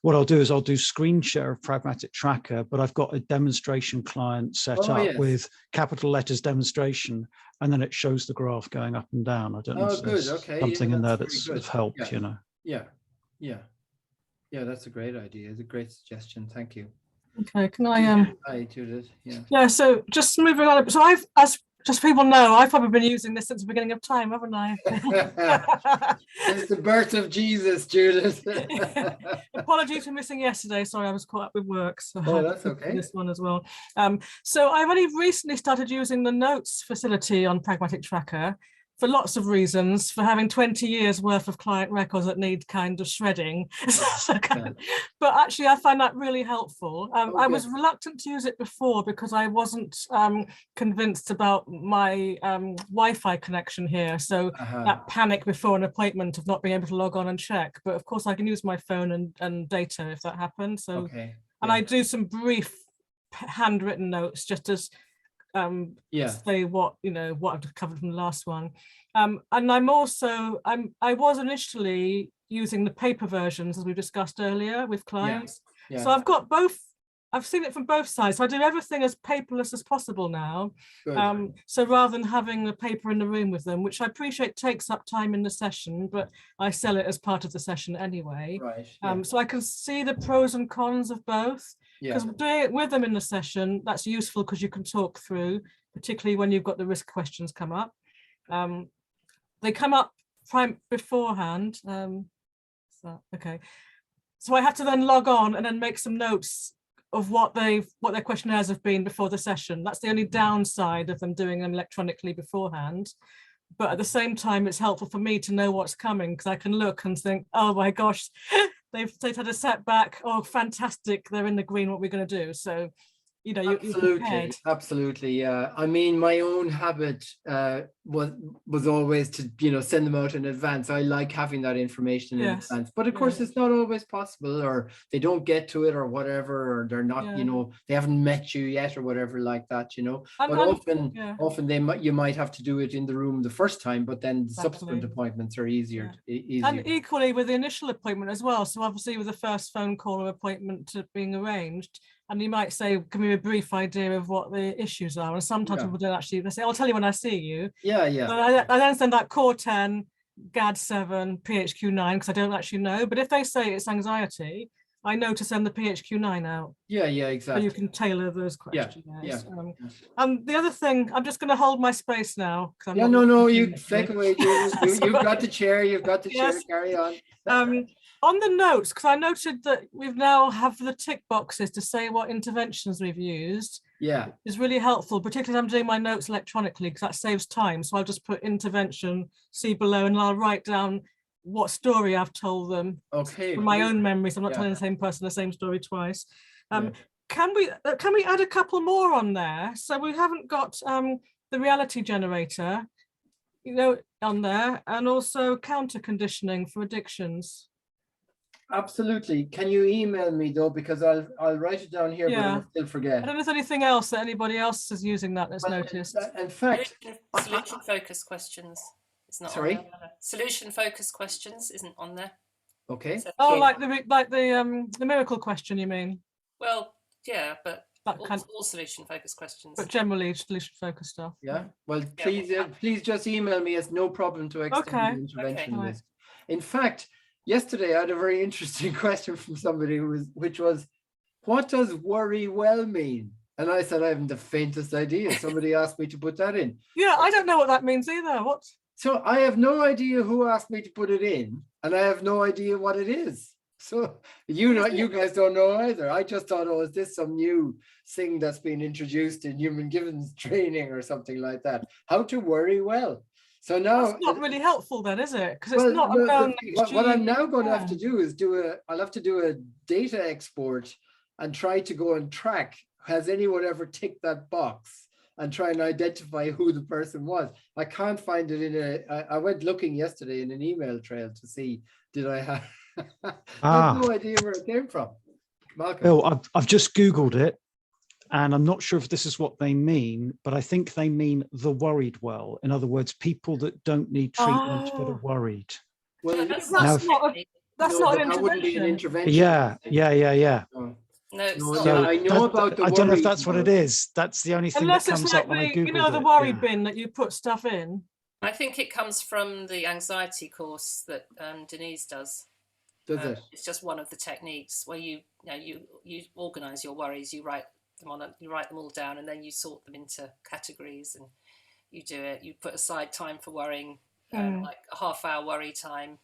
What I'll do is I'll do screen share of Pragmatic Tracker, but I've got a demonstration client set up with capital letters demonstration, and then it shows the graph going up and down. I don't know if there's something in there that's sort of helped, you know. Yeah, that's a great idea. It's a great suggestion. Thank you. Okay, can I Hi, Judith. Yeah, so just moving on. So just so people know, I've probably been using this since the beginning of time, haven't I? It's the birth of Jesus, Judith. Apologies for missing yesterday. Sorry, I was caught up with work. So that's okay. This one as well. So I've only recently started using the notes facility on Pragmatic Tracker for lots of reasons, for having 20 years worth of client records that need kind of shredding. But actually I find that really helpful. I was reluctant to use it before because I wasn't convinced about my Wi-Fi connection here. So that panic before an appointment of not being able to log on and check. But of course I can use my phone and data if that happens. So, and I do some brief handwritten notes just as say what I've covered from the last one, and I was initially using the paper versions as we discussed earlier with clients. So I've got both. I've seen it from both sides. So I do everything as paperless as possible now. So rather than having the paper in the room with them, which I appreciate takes up time in the session, but I sell it as part of the session anyway. So I can see the pros and cons of both. Because doing it with them in the session, that's useful because you can talk through, particularly when you've got the risk questions come up. They come up beforehand. So I have to then log on and then make some notes of what their questionnaires have been before the session. That's the only downside of them doing them electronically beforehand. But at the same time, it's helpful for me to know what's coming because I can look and think, oh my gosh, they've had a setback. Oh, fantastic! They're in the green. What we're going to do? So, you know, absolutely, yeah. I mean, my own habit was always to send them out in advance. I like having that information in advance, but of course, it's not always possible, or they don't get to it, or whatever, or they're not, they haven't met you yet, or whatever like that, But often you might have to do it in the room the first time, but then the subsequent appointments are easier. And equally with the initial appointment as well. So obviously, with the first phone call or appointment being arranged. And you might say, give me a brief idea of what the issues are. And sometimes people don't actually, they say, I'll tell you when I see you. I then send that core 10, GAD 7, PHQ 9, because I don't actually know. But if they say it's anxiety, I know to send the PHQ-9 out. Yeah, So exactly. you can tailor those Yeah, questionnaires. yeah. The other thing, I'm just going to hold my space now. Yeah, no, you take away. You've got the chair. You've got the chair. Yes. Carry on. On the notes, because I noted that we've now have the tick boxes to say what interventions we've used. Yeah. Is really helpful, particularly as I'm doing my notes electronically, because that saves time. So I'll just put intervention, see below, and I'll write down what story I've told them. Okay. From my own memory, so I'm not telling the same person the same story twice. Can we add a couple more on there? So we haven't got the reality generator, on there, and also counter conditioning for addictions. Absolutely. Can you email me though, because I'll write it down here, but I'll still forget. I don't know if there's anything else that anybody else is using that's noticed. In fact, solution focused questions. It's not. Sorry. On there. Solution focused questions isn't on there. Okay. So, oh, like the miracle question, you mean? Well, yeah, but all solution focused questions. But generally solution focused stuff. Yeah. Well, please just email me. It's no problem to extend the intervention list. In fact, yesterday I had a very interesting question from somebody which was, what does worry well mean? And I said, I haven't the faintest idea. Somebody asked me to put that in. Yeah, I don't know what that means either. What? So I have no idea who asked me to put it in, and I have no idea what it is. So you guys don't know either. I just thought, oh, is this some new thing that's been introduced in human givens training or something like that? How to worry well. So now it's not really helpful then, is it? Because it's not a known what I'm now going to have to do is I'll have to do a data export and try to go and track, has anyone ever ticked that box, and try and identify who the person was. I can't find it in I went looking yesterday in an email trail to see, did I have, I have no idea where it came from. Malcolm. Bill, I've just Googled it, and I'm not sure if this is what they mean, but I think they mean the worried well. In other words, people that don't need treatment but are worried. Well, that's not an intervention. Yeah. No, I know about the I don't know if that's what it is. That's the only thing that comes up when I Google it. The worry bin that you put stuff in. I think it comes from the anxiety course that Denise does. Does it? It's just one of the techniques where you organize your worries. You write them all down, and then you sort them into categories, and you do it. You put aside time for worrying, like a half-hour worry time.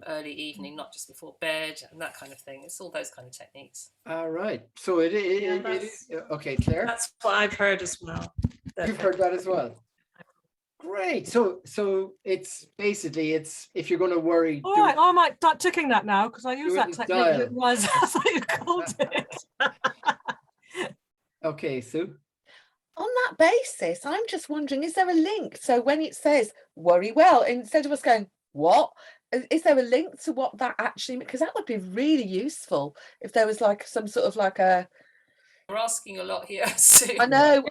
Early evening, not just before bed, and that kind of thing. It's all those kind of techniques. All right. So it is okay, Claire. That's what I've heard as well. You've heard that as well. Great. So it's basically if you're going to worry. All right. I might start ticking that now because I use that technique. That's what you called it. Okay, Sue. On that basis, I'm just wondering, is there a link? So when it says worry well, instead of us going, what? Is there a link to what that actually, because that would be really useful if there was like some sort of like a. We're asking a lot here, Sue. I know,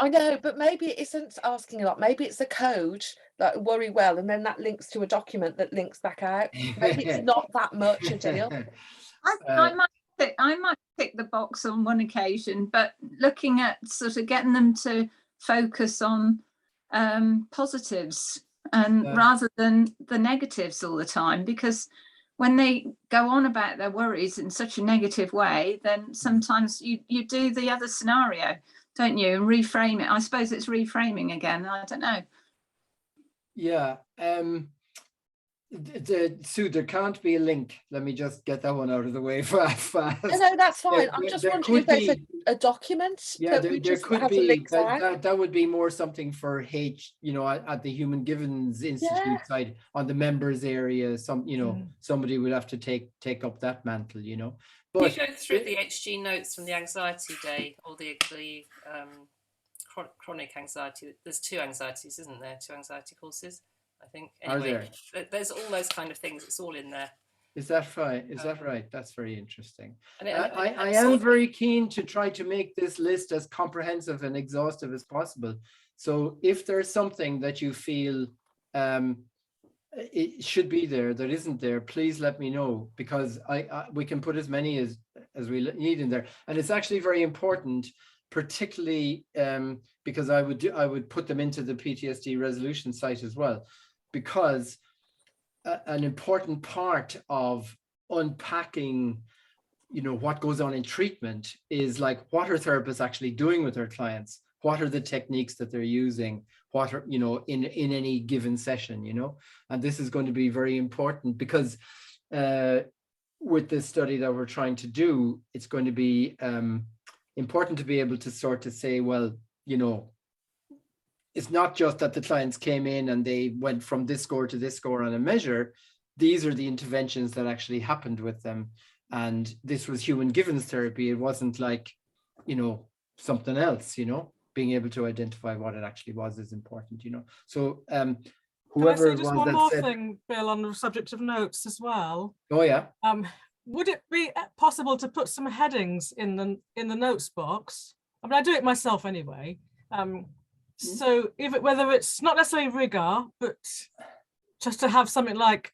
but maybe it isn't asking a lot. Maybe it's a code like worry well, and then that links to a document that links back out. Maybe it's not that much a deal. I might tick the box on one occasion, but looking at sort of getting them to focus on positives and rather than the negatives all the time, because when they go on about their worries in such a negative way, then sometimes you do the other scenario, don't you, and reframe it. I suppose it's reframing again. I don't know. Yeah. Sue, there can't be a link. Let me just get that one out of the way fast. No, that's fine. I'm just wondering if there's a document. Yeah, there could be. That would be more something for at the Human Givens Institute side on the members area. Somebody would have to take up that mantle. But you go through the HG notes from the anxiety day or the chronic anxiety. There's 2 anxieties, isn't there? 2 anxiety courses, I think. Anyway, there's all those kind of things. It's all in there. Is that right? Is that right? That's very interesting. I am very keen to try to make this list as comprehensive and exhaustive as possible. So if there's something that you feel it should be there that isn't there, please let me know, because we can put as many as we need in there. And it's actually very important, particularly because I would put them into the PTSD resolution site as well, because an important part of unpacking you know, what goes on in treatment is like, what are therapists actually doing with their clients? What are the techniques that they're using? What are, you know, in any given session, you know? And this is going to be very important because with this study that we're trying to do, it's going to be important to be able to sort of say, well, you know, it's not just that the clients came in and they went from this score to this score on a measure. These are the interventions that actually happened with them. And this was human givens therapy. It wasn't like, you know, something else, you know, being able to identify what it actually was is important, you know. So whoever Can I say just one more thing, Bill, on the subject of notes as well? Oh yeah. Would it be possible to put some headings in the notes box? I mean, I do it myself anyway. So whether it's not necessarily rigor, but just to have something like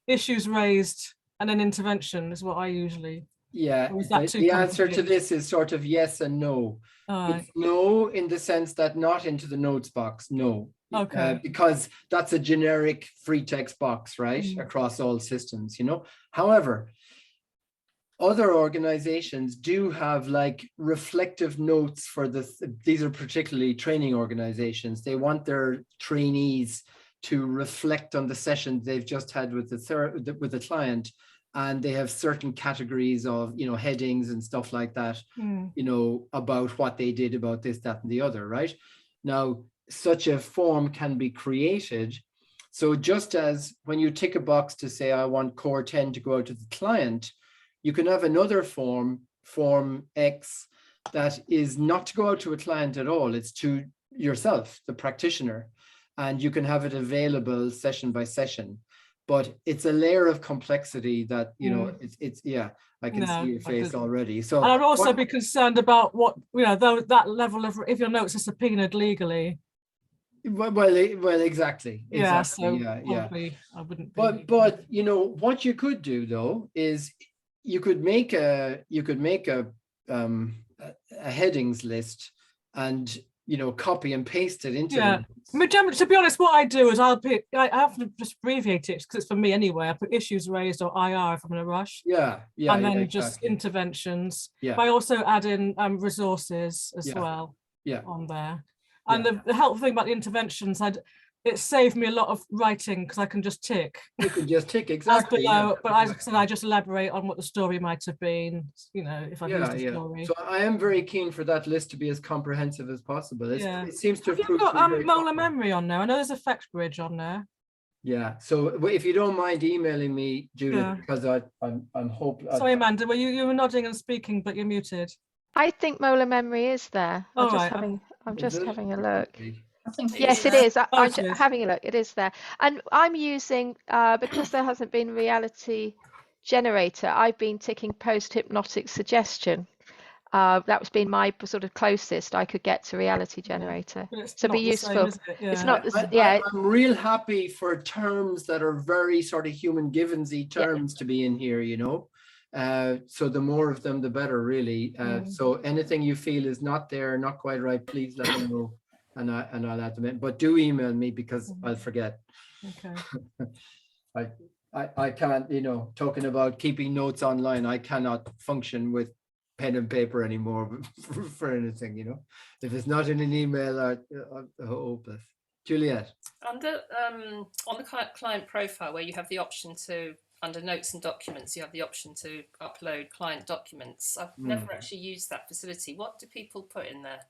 issues raised and an intervention is what I usually. Yeah, the answer to this is sort of yes and no. It's no in the sense that not into the notes box, no. Okay. Because that's a generic free text box, right? Across all systems, you know. However, other organizations do have like reflective notes for this. These are particularly training organizations. They want their trainees to reflect on the session they've just had with the client, and they have certain categories of, you know, headings and stuff like that, you know, about what they did about this, that, and the other, right? Now, such a form can be created. So just as when you tick a box to say, I want core 10 to go out to the client, you can have another form X, that is not to go out to a client at all. It's to yourself, the practitioner, and you can have it available session by session. But it's a layer of complexity that, you know, it's yeah, I can see your face already. So and I'd also be concerned about what, you know, that level of, if your notes are subpoenaed legally. Well, exactly. Yeah, exactly. so yeah. I wouldn't be. But you know what you could do though is you could make a headings list and, you know, copy and paste it into. Yeah. I mean, to be honest, what I do is I have to just abbreviate it because it's for me anyway. I put issues raised or IR if I'm in a rush. Yeah. And then exactly. just interventions. Yeah. But I also add in resources as well. Yeah. On there. And the helpful thing about the interventions, it saved me a lot of writing because I can just tick. You can just tick, exactly. Below, but as I said, I just elaborate on what the story might have been, you know, if I've used a story. So I am very keen for that list to be as comprehensive as possible. It seems to have proved got molar memory on there. I know there's effect bridge on there. Yeah. So if you don't mind emailing me, Judith, because I'm hoping. Sorry, Amanda, well, you were nodding and speaking, but you're muted. I think molar memory is there. I'm just having a look. Yes, it is. I'm having a look. It is there. And I'm using, because there hasn't been reality generator, I've been ticking post-hypnotic suggestion. That's been my sort of closest I could get to reality generator. So be useful. It's not, I'm real happy for terms that are very sort of human givensy terms to be in here, you know. So the more of them, the better, really. So anything you feel is not there, not quite right, please let me know. And I'll add them in, but do email me because I'll forget. Okay. I can't, you know, talking about keeping notes online, I cannot function with pen and paper anymore for anything, you know. If it's not in an email, I'm hopeless. Juliet. On the client profile, where you have the option to, under notes and documents, you have the option to upload client documents. I've never actually used that facility. What do people put in there?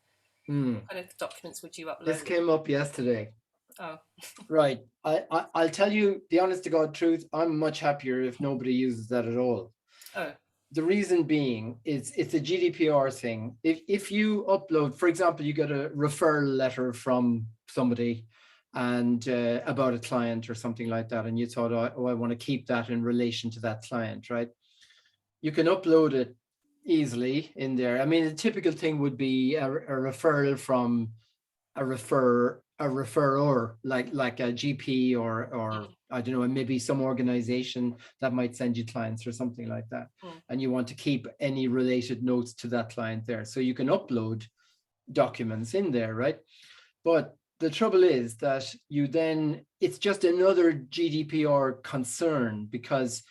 What kind of documents would you upload? This came up yesterday. Oh. Right. I'll tell you the honest to God truth. I'm much happier if nobody uses that at all. Oh. The reason being is it's a GDPR thing. If you upload, for example, you get a referral letter from somebody and about a client or something like that, and you thought, oh, I want to keep that in relation to that client, right? You can upload it easily in there. I mean, the typical thing would be a referral from a referrer, like a GP or I don't know, maybe some organization that might send you clients or something like that. And you want to keep any related notes to that client there. So you can upload documents in there, right? But the trouble is that it's just another GDPR concern, because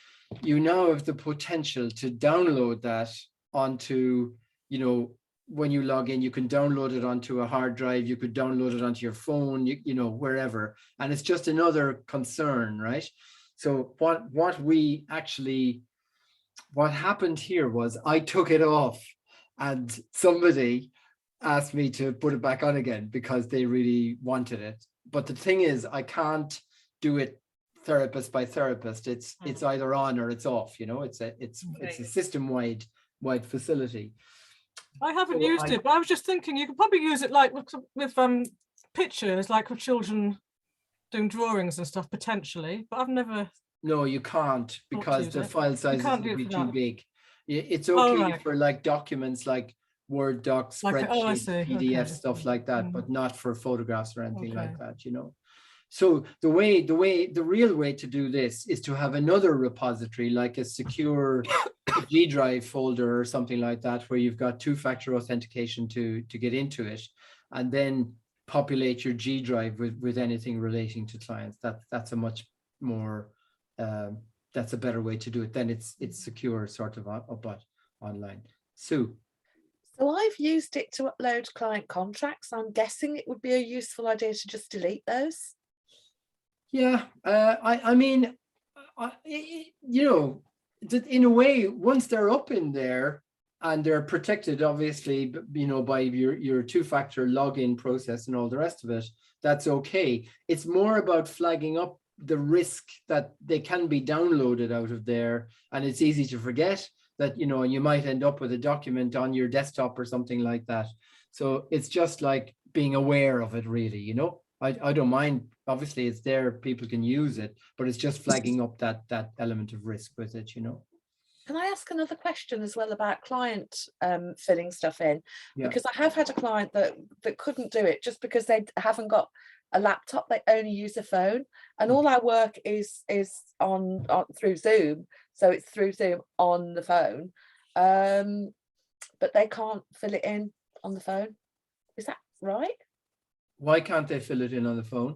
you now have the potential to download that onto, you know, when you log in, you can download it onto a hard drive, you could download it onto your phone, you know, wherever. And it's just another concern, right? So what happened here was I took it off and somebody asked me to put it back on again because they really wanted it. But the thing is, I can't do it therapist by therapist. It's either on or it's off, you know, it's a system-wide facility. I haven't used it, but I was just thinking you could probably use it like with pictures, like with children doing drawings and stuff potentially, but I've never. No, you can't, because the file sizes will be too big. It's okay for like documents like Word docs, spreadsheets, PDF, stuff like that, but not for photographs or anything like that, you know. So the real way to do this is to have another repository, like a secure G Drive folder or something like that, where you've got two-factor authentication to get into it, and then populate your G Drive with anything relating to clients. That's a much more that's a better way to do it. Then it's secure sort of but online. Sue. So I've used it to upload client contracts. I'm guessing it would be a useful idea to just delete those. Yeah, I mean, you know, in a way, once they're up in there and they're protected, obviously, you know, by your two-factor login process and all the rest of it, that's okay. It's more about flagging up the risk that they can be downloaded out of there, and it's easy to forget that, you know, and you might end up with a document on your desktop or something like that. So it's just like being aware of it, really, you know. I don't mind, obviously it's there, people can use it, but it's just flagging up that element of risk with it, you know. Can I ask another question as well about client filling stuff in? Yeah. Because I have had a client that couldn't do it just because they haven't got a laptop, they only use a phone, and all our work is on through Zoom, so it's through Zoom on the phone, but they can't fill it in on the phone. Is that right? Why can't they fill it in on the phone?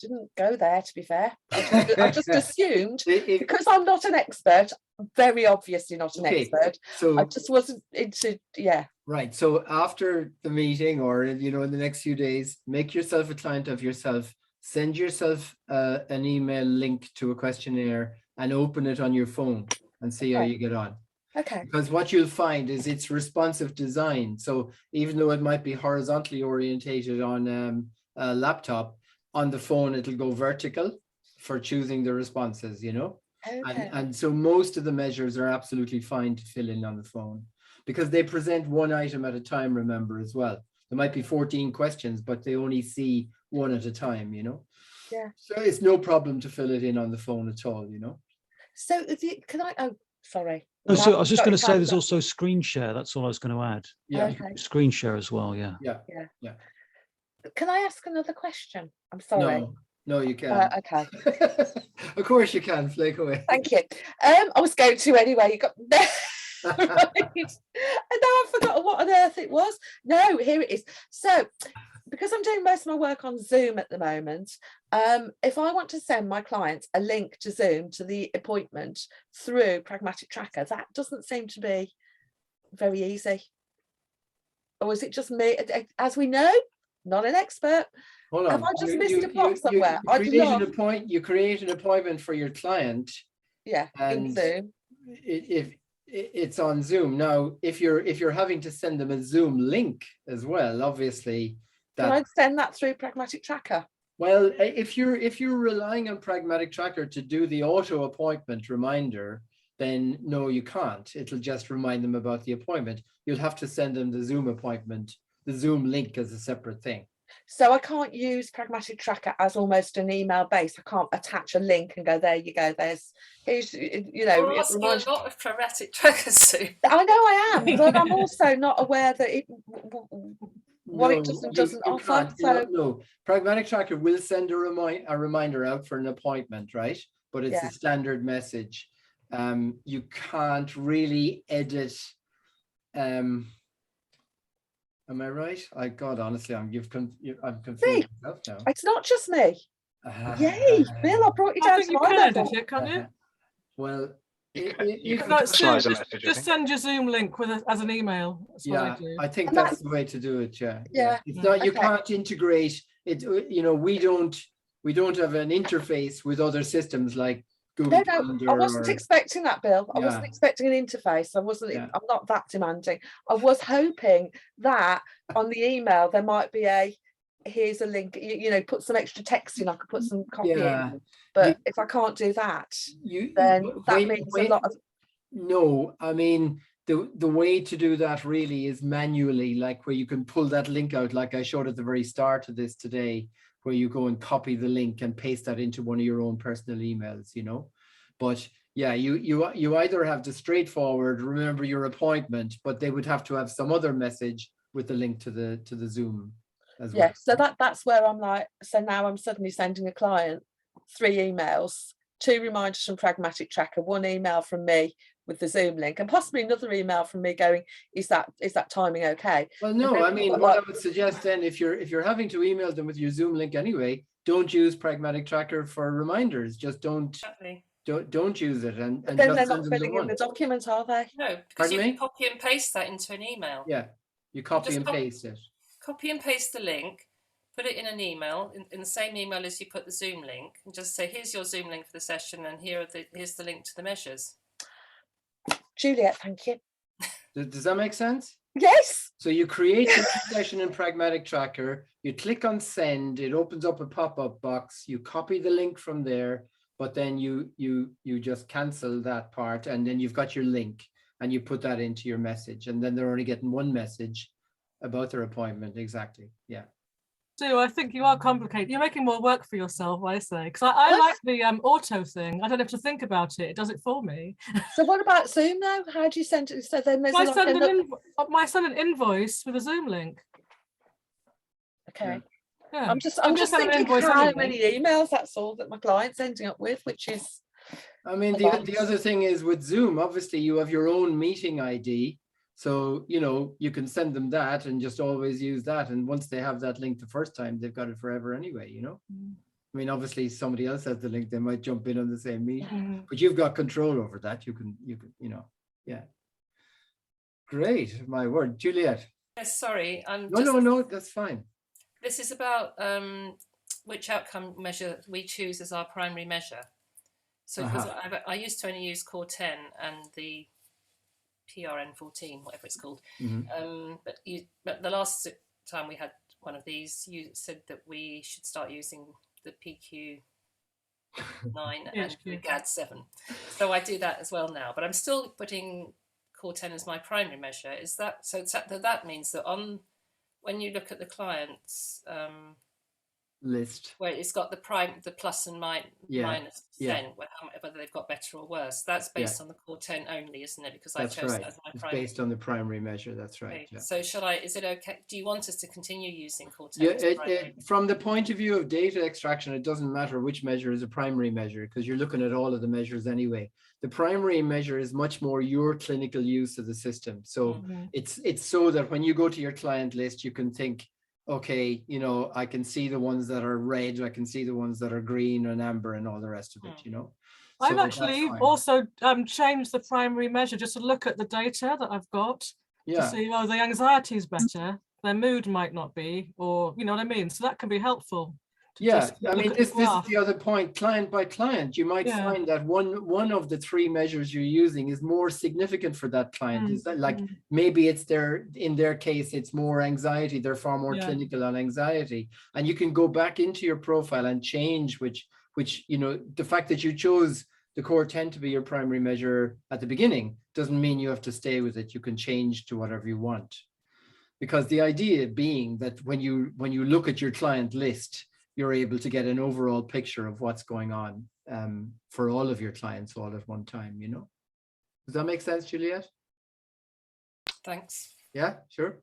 Didn't go there, to be fair. I just assumed, because I'm not an expert, very obviously not an expert, so I just wasn't into, yeah. Right, so after the meeting, or, you know, in the next few days, make yourself a client of yourself, send yourself an email link to a questionnaire and open it on your phone and see how you get on. Okay. Because what you'll find is it's responsive design. So even though it might be horizontally orientated on a laptop, on the phone it'll go vertical for choosing the responses, you know. Okay. And so most of the measures are absolutely fine to fill in on the phone, because they present one item at a time, remember, as well. There might be 14 questions, but they only see one at a time, you know. Yeah. So it's no problem to fill it in on the phone at all, you know. So can I, oh, sorry. No, so I was just going to say there's also screen share. That's all I was going to add. Yeah. Okay. Screen share as well. Yeah. Yeah. Can I ask another question? I'm sorry. No, you can. Okay. Of course you can. Flake away. Thank you. I was going to anyway. You got right. And now I've forgotten what on earth it was. No, here it is. So, because I'm doing most of my work on Zoom at the moment, if I want to send my clients a link to Zoom to the appointment through Pragmatic Tracker, that doesn't seem to be very easy. Or is it just me? As we know, not an expert. Hold on. Have I just missed a box somewhere? You create an appointment for your client. Yeah, in Zoom. If it's on Zoom now, if you're having to send them a Zoom link as well, obviously. Can I send that through Pragmatic Tracker? Well, if you're relying on Pragmatic Tracker to do the auto appointment reminder, then no, you can't. It'll just remind them about the appointment. You'll have to send them the Zoom appointment, the Zoom link as a separate thing. So I can't use Pragmatic Tracker as almost an email base. I can't attach a link and go, there you go, here's, you know. You're asking a lot of Pragmatic Tracker, Sue. I know I am, but I'm also not aware that it doesn't offer. So no, Pragmatic Tracker will send a reminder out for an appointment, right? But it's a standard message. You can't really edit. Am I right? God, honestly, I'm confused myself now. It's not just me. Yay, Bill, I brought you down to my level. Can't you? Well, You if can No, personalize Sue, a message, I just think. send your Zoom link with as an email. That's what I yeah, do. I think And that's the way to do it. Yeah, Yeah. It's not, you Okay. can't integrate it. You know, we don't have an interface with other systems like Google No, I Calendar wasn't or expecting that, Bill. I wasn't yeah, expecting an interface. I wasn't. yeah. I'm not that demanding. I was hoping that on the email there might be a here's a link. You know, put some extra text in. I could put some copy Yeah. in. But if I can't do that, You then that when- means when- a lot of. No, I mean the way to do that really is manually, like where you can pull that link out, like I showed at the very start of this today, where you go and copy the link and paste that into one of your own personal emails, you know. But yeah, you either have the straightforward remember your appointment, but they would have to have some other message with the link to the Zoom as well. Yeah, so that's where I'm like, so now I'm suddenly sending a client 3 emails, 2 reminders from Pragmatic Tracker, 1 email from me with the Zoom link, and possibly another email from me going, is that timing okay? Well, no, I mean, what I would suggest then, if you're having to email them with your Zoom link anyway, don't use Pragmatic Tracker for reminders. Just don't use it, and then just they're send not them filling in the once. document, are they? No, because Pardon you me? can copy and paste that into an email. Yeah, you copy just and paste it. Copy and paste the link, put it in an email, in the same email as you put the Zoom link, and just say, here's your Zoom link for the session, and here's the link to the measures. Juliet, thank you. Does that make sense? Yes. So you create a session in Pragmatic Tracker, you click on send, it opens up a pop-up box, you copy the link from there, but then you just cancel that part, and then you've got your link and you put that into your message, and then they're only getting one message about their appointment. Exactly. Yeah. Sue, I think you are complicated. You're making more work for yourself, I say, because I like the auto thing. I don't have to think about it. It does it for me. So what about Zoom though? How do you send it? So then there's I send an invoice with a Zoom link. Okay. Yeah. I'm just thinking how many emails that's all that my client's ending up with, which is. I mean, the other thing is with Zoom, obviously you have your own meeting ID. So, you know, you can send them that and just always use that. And once they have that link the first time, they've got it forever anyway, you know? I mean, obviously somebody else has the link, they might jump in on the same meeting, but you've got control over that. You can, you know, yeah. Great, my word. Juliet. Yes, sorry. No, that's fine. This is about which outcome measure we choose as our primary measure. So I used to only use Core 10 and the PRN 14, whatever it's called. But the last time we had one of these, you said that we should start using the PQ 9 and the GAD 7. So I do that as well now, but I'm still putting Core 10 as my primary measure. Is that so? That means that when you look at the client's list where it's got the plus and minus 10, whether they've got better or worse, that's based on the Core 10 only, isn't it? Because that's I chose right. that as my it's primary. Based on the primary measure. That's right. Okay. Yeah. So is it okay? Do you want us to continue using Core 10? Yeah, from the point of view of data extraction, it doesn't matter which measure is a primary measure because you're looking at all of the measures anyway. The primary measure is much more your clinical use of the system. So it's so that when you go to your client list, you can think, okay, you know, I can see the ones that are red, I can see the ones that are green and amber and all the rest of it, you know. So I've actually also changed the primary measure just to look at the data that I've got to see, oh, the anxiety is better, their mood might not be, or you know what I mean? So that can be helpful. Yeah, I mean, this is the other point, client by client. You might find that one of the 3 measures you're using is more significant for that client. Is that like maybe it's in their case, it's more anxiety. They're far more clinical on anxiety. And you can go back into your profile and change which, you know, the fact that you chose the Core 10 to be your primary measure at the beginning doesn't mean you have to stay with it. You can change to whatever you want. Because the idea being that when you look at your client list, you're able to get an overall picture of what's going on for all of your clients all at one time, you know? Does that make sense, Juliet? Thanks. Yeah, sure.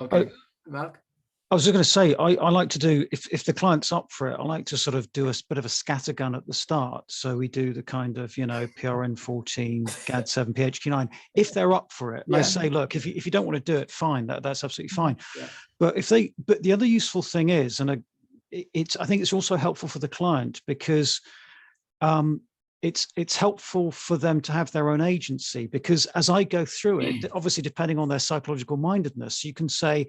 Okay, Mark? I was just going to say, I like to do, if the client's up for it, I like to sort of do a bit of a scattergun at the start. So we do the kind of, you know, PRN 14, GAD 7, PHQ 9, if they're up for it. And I say, look, if you don't want to do it, fine, that's absolutely fine. Yeah. But the other useful thing is, and I think it's also helpful for the client because it's helpful for them to have their own agency, because as I go through it, obviously depending on their psychological mindedness, you can say,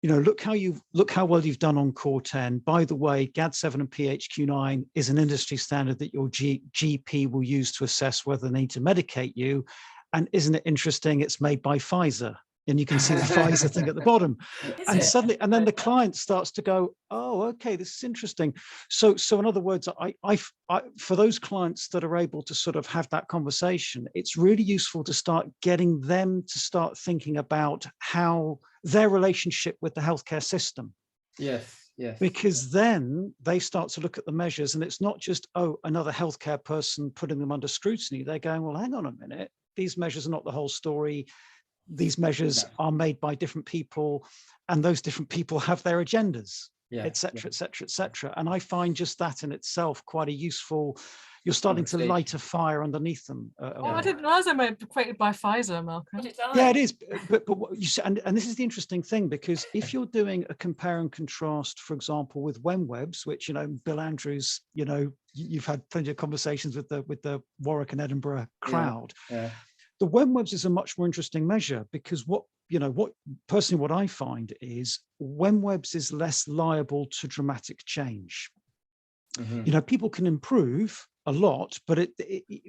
look how well you've done on Core 10. By the way, GAD7 and PHQ-9 is an industry standard that your GP will use to assess whether they need to medicate you. And isn't it interesting? It's made by Pfizer. And you can see the Pfizer thing at the bottom. And suddenly, and then the client starts to go, oh, okay, this is interesting. So in other words, I for those clients that are able to sort of have that conversation, it's really useful to start getting them to start thinking about how their relationship with the healthcare system. Yes. Because then they start to look at the measures, and it's not just, oh, another healthcare person putting them under scrutiny. They're going, well, hang on a minute. These measures are not the whole story. These measures are made by different people, and those different people have their agendas, et cetera, et cetera, et cetera. And I find just that in itself quite a useful, you're starting to light a fire underneath them. I didn't realize they were created by Pfizer, Malcolm. Yeah, it is. But what you say, and this is the interesting thing, because if you're doing a compare and contrast, for example, with WenWebs, which, Bill Andrews, you've had plenty of conversations with the Warwick and Edinburgh crowd. Yeah. The WenWebs is a much more interesting measure, because what I find is WenWebs is less liable to dramatic change. Mm-hmm. People can improve a lot, but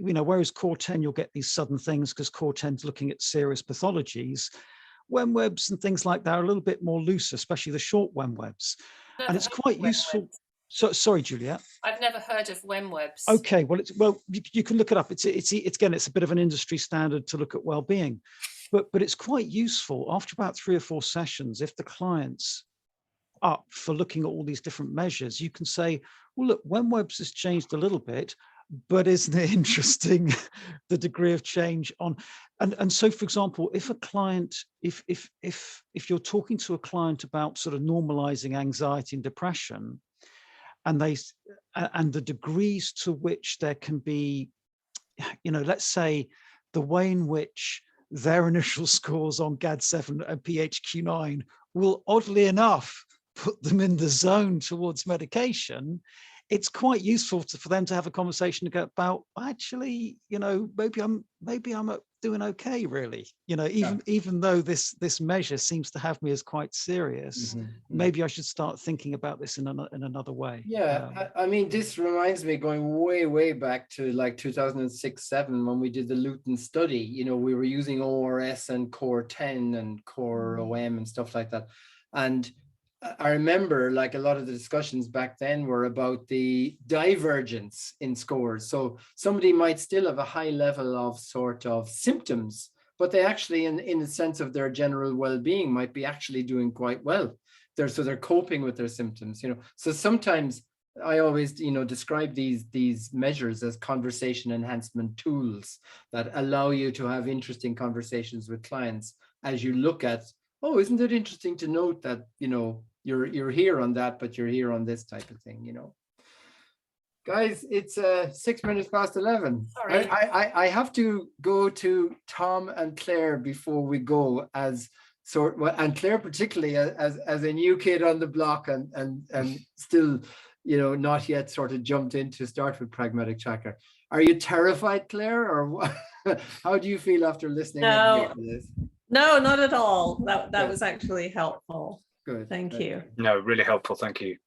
whereas Core 10, you'll get these sudden things because Core 10 is looking at serious pathologies. WenWebs and things like that are a little bit more loose, especially the short WenWebs. And it's quite useful. So sorry, Juliet. I've never heard of WenWebs. Okay, well, you can look it up. It's again, it's a bit of an industry standard to look at well-being, but it's quite useful after about 3 or 4 sessions. If the client's up for looking at all these different measures, you can say, well, look, WenWebs has changed a little bit, but isn't it interesting the degree of change on? And so, for example, if a client, if you're talking to a client about sort of normalizing anxiety and depression, and the degrees to which there can be, let's say the way in which their initial scores on GAD7 and PHQ-9 will oddly enough put them in the zone towards medication, it's quite useful for them to have a conversation about, actually, maybe I'm doing okay, really. Even though this measure seems to have me as quite serious, maybe I should start thinking about this in another way. Yeah, I mean, this reminds me going way back to like 2006-7 when we did the Luton study. We were using ORS and Core 10 and Core OM and stuff like that, and I remember like a lot of the discussions back then were about the divergence in scores. So somebody might still have a high level of sort of symptoms, but they actually, in the sense of their general well-being, might be actually doing quite well. They're coping with their symptoms, So sometimes I always, describe these measures as conversation enhancement tools that allow you to have interesting conversations with clients as you look at, oh, isn't it interesting to note that, you're here on that, but you're here on this type of thing, Guys, it's 6 minutes past 11. Sorry. I have to go to Tom and Claire before we go, and Claire particularly as a new kid on the block and still, not yet sort of jumped in to start with Pragmatic Tracker. Are you terrified, Claire, or what? How do you feel after listening to this? No, not at all. That was actually helpful. Good. Thank you. No, really helpful. Thank you.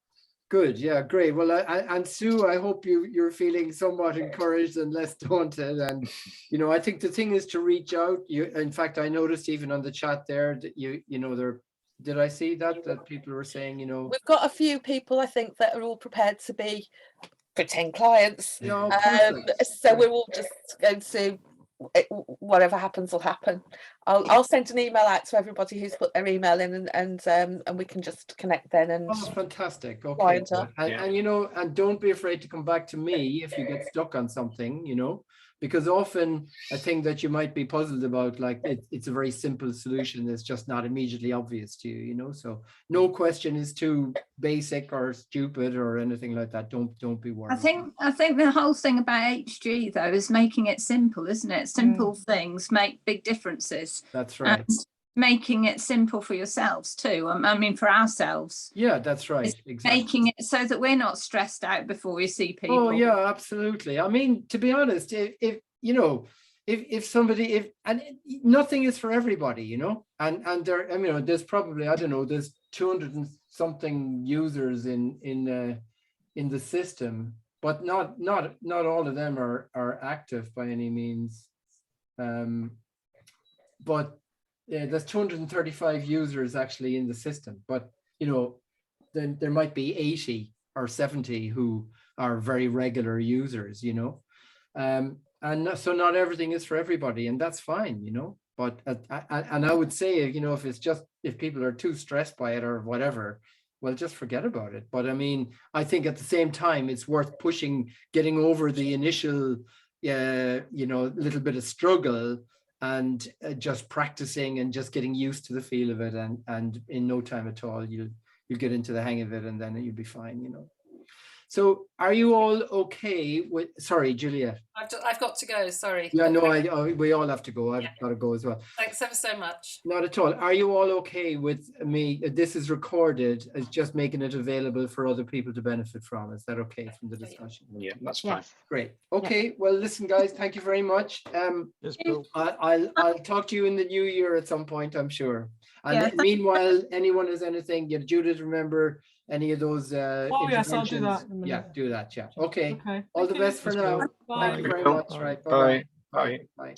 Good. Yeah, great. Well, and Sue, I hope you're feeling somewhat encouraged and less daunted. And, I think the thing is to reach out. In fact, I noticed even on the chat there that did I see that people were saying, We've got a few people, I think, that are all prepared to be pretend clients. No, so we're all just going to, whatever happens will happen. I'll send an email out to everybody who's put their email in, and we can just connect then. And oh, fantastic. Okay. And and don't be afraid to come back to me if you get stuck on something, because often a thing that you might be puzzled about, like it's a very simple solution that's just not immediately obvious to you, so no question is too basic or stupid or anything like that. Don't be worried. I think the whole thing about HG though is making it simple, isn't it? Simple things make big differences. That's right. making it simple for yourselves too. I mean, for ourselves. Yeah, that's right. Exactly. Making it so that we're not stressed out before we see people. Oh yeah, absolutely. I mean, to be honest, if you know, if somebody, and nothing is for everybody, you know, and there, I mean, there's probably, I don't know, there's 200 and something users in the system, but not all of them are active by any means. But there's 235 users actually in the system, but you know, then there might be 80 or 70 who are very regular users, you know, and so not everything is for everybody, and that's fine, you know. But and I would say, you know, if people are too stressed by it or whatever, well, just forget about it. But I mean, I think at the same time, it's worth pushing, getting over the initial, you know, little bit of struggle, and just practicing and just getting used to the feel of it, and in no time at all, you'll get into the hang of it, and then you'll be fine, you know. So are you all okay with, sorry, Julia? I've got to go, sorry. Yeah, no, we all have to go. I've got to go as well. Thanks ever so much. Not at all. Are you all okay with me? This is recorded as just making it available for other people to benefit from. Is that okay from the discussion? Yeah, that's fine. Yes. Great. Okay. Well, listen, guys, thank you very much. Yes, Bill. I'll talk to you in the new year at some point, I'm sure. And Yeah. meanwhile, anyone has anything, Judith, remember any of those Oh yes, I'll do that. interventions? in a minute. Yeah, do that. Yeah. Okay. Okay. All the thank you. best for Yes, now. Bill. Bye. Thank you very Bye. much. Right. Bye. Bye. Bye. Bye.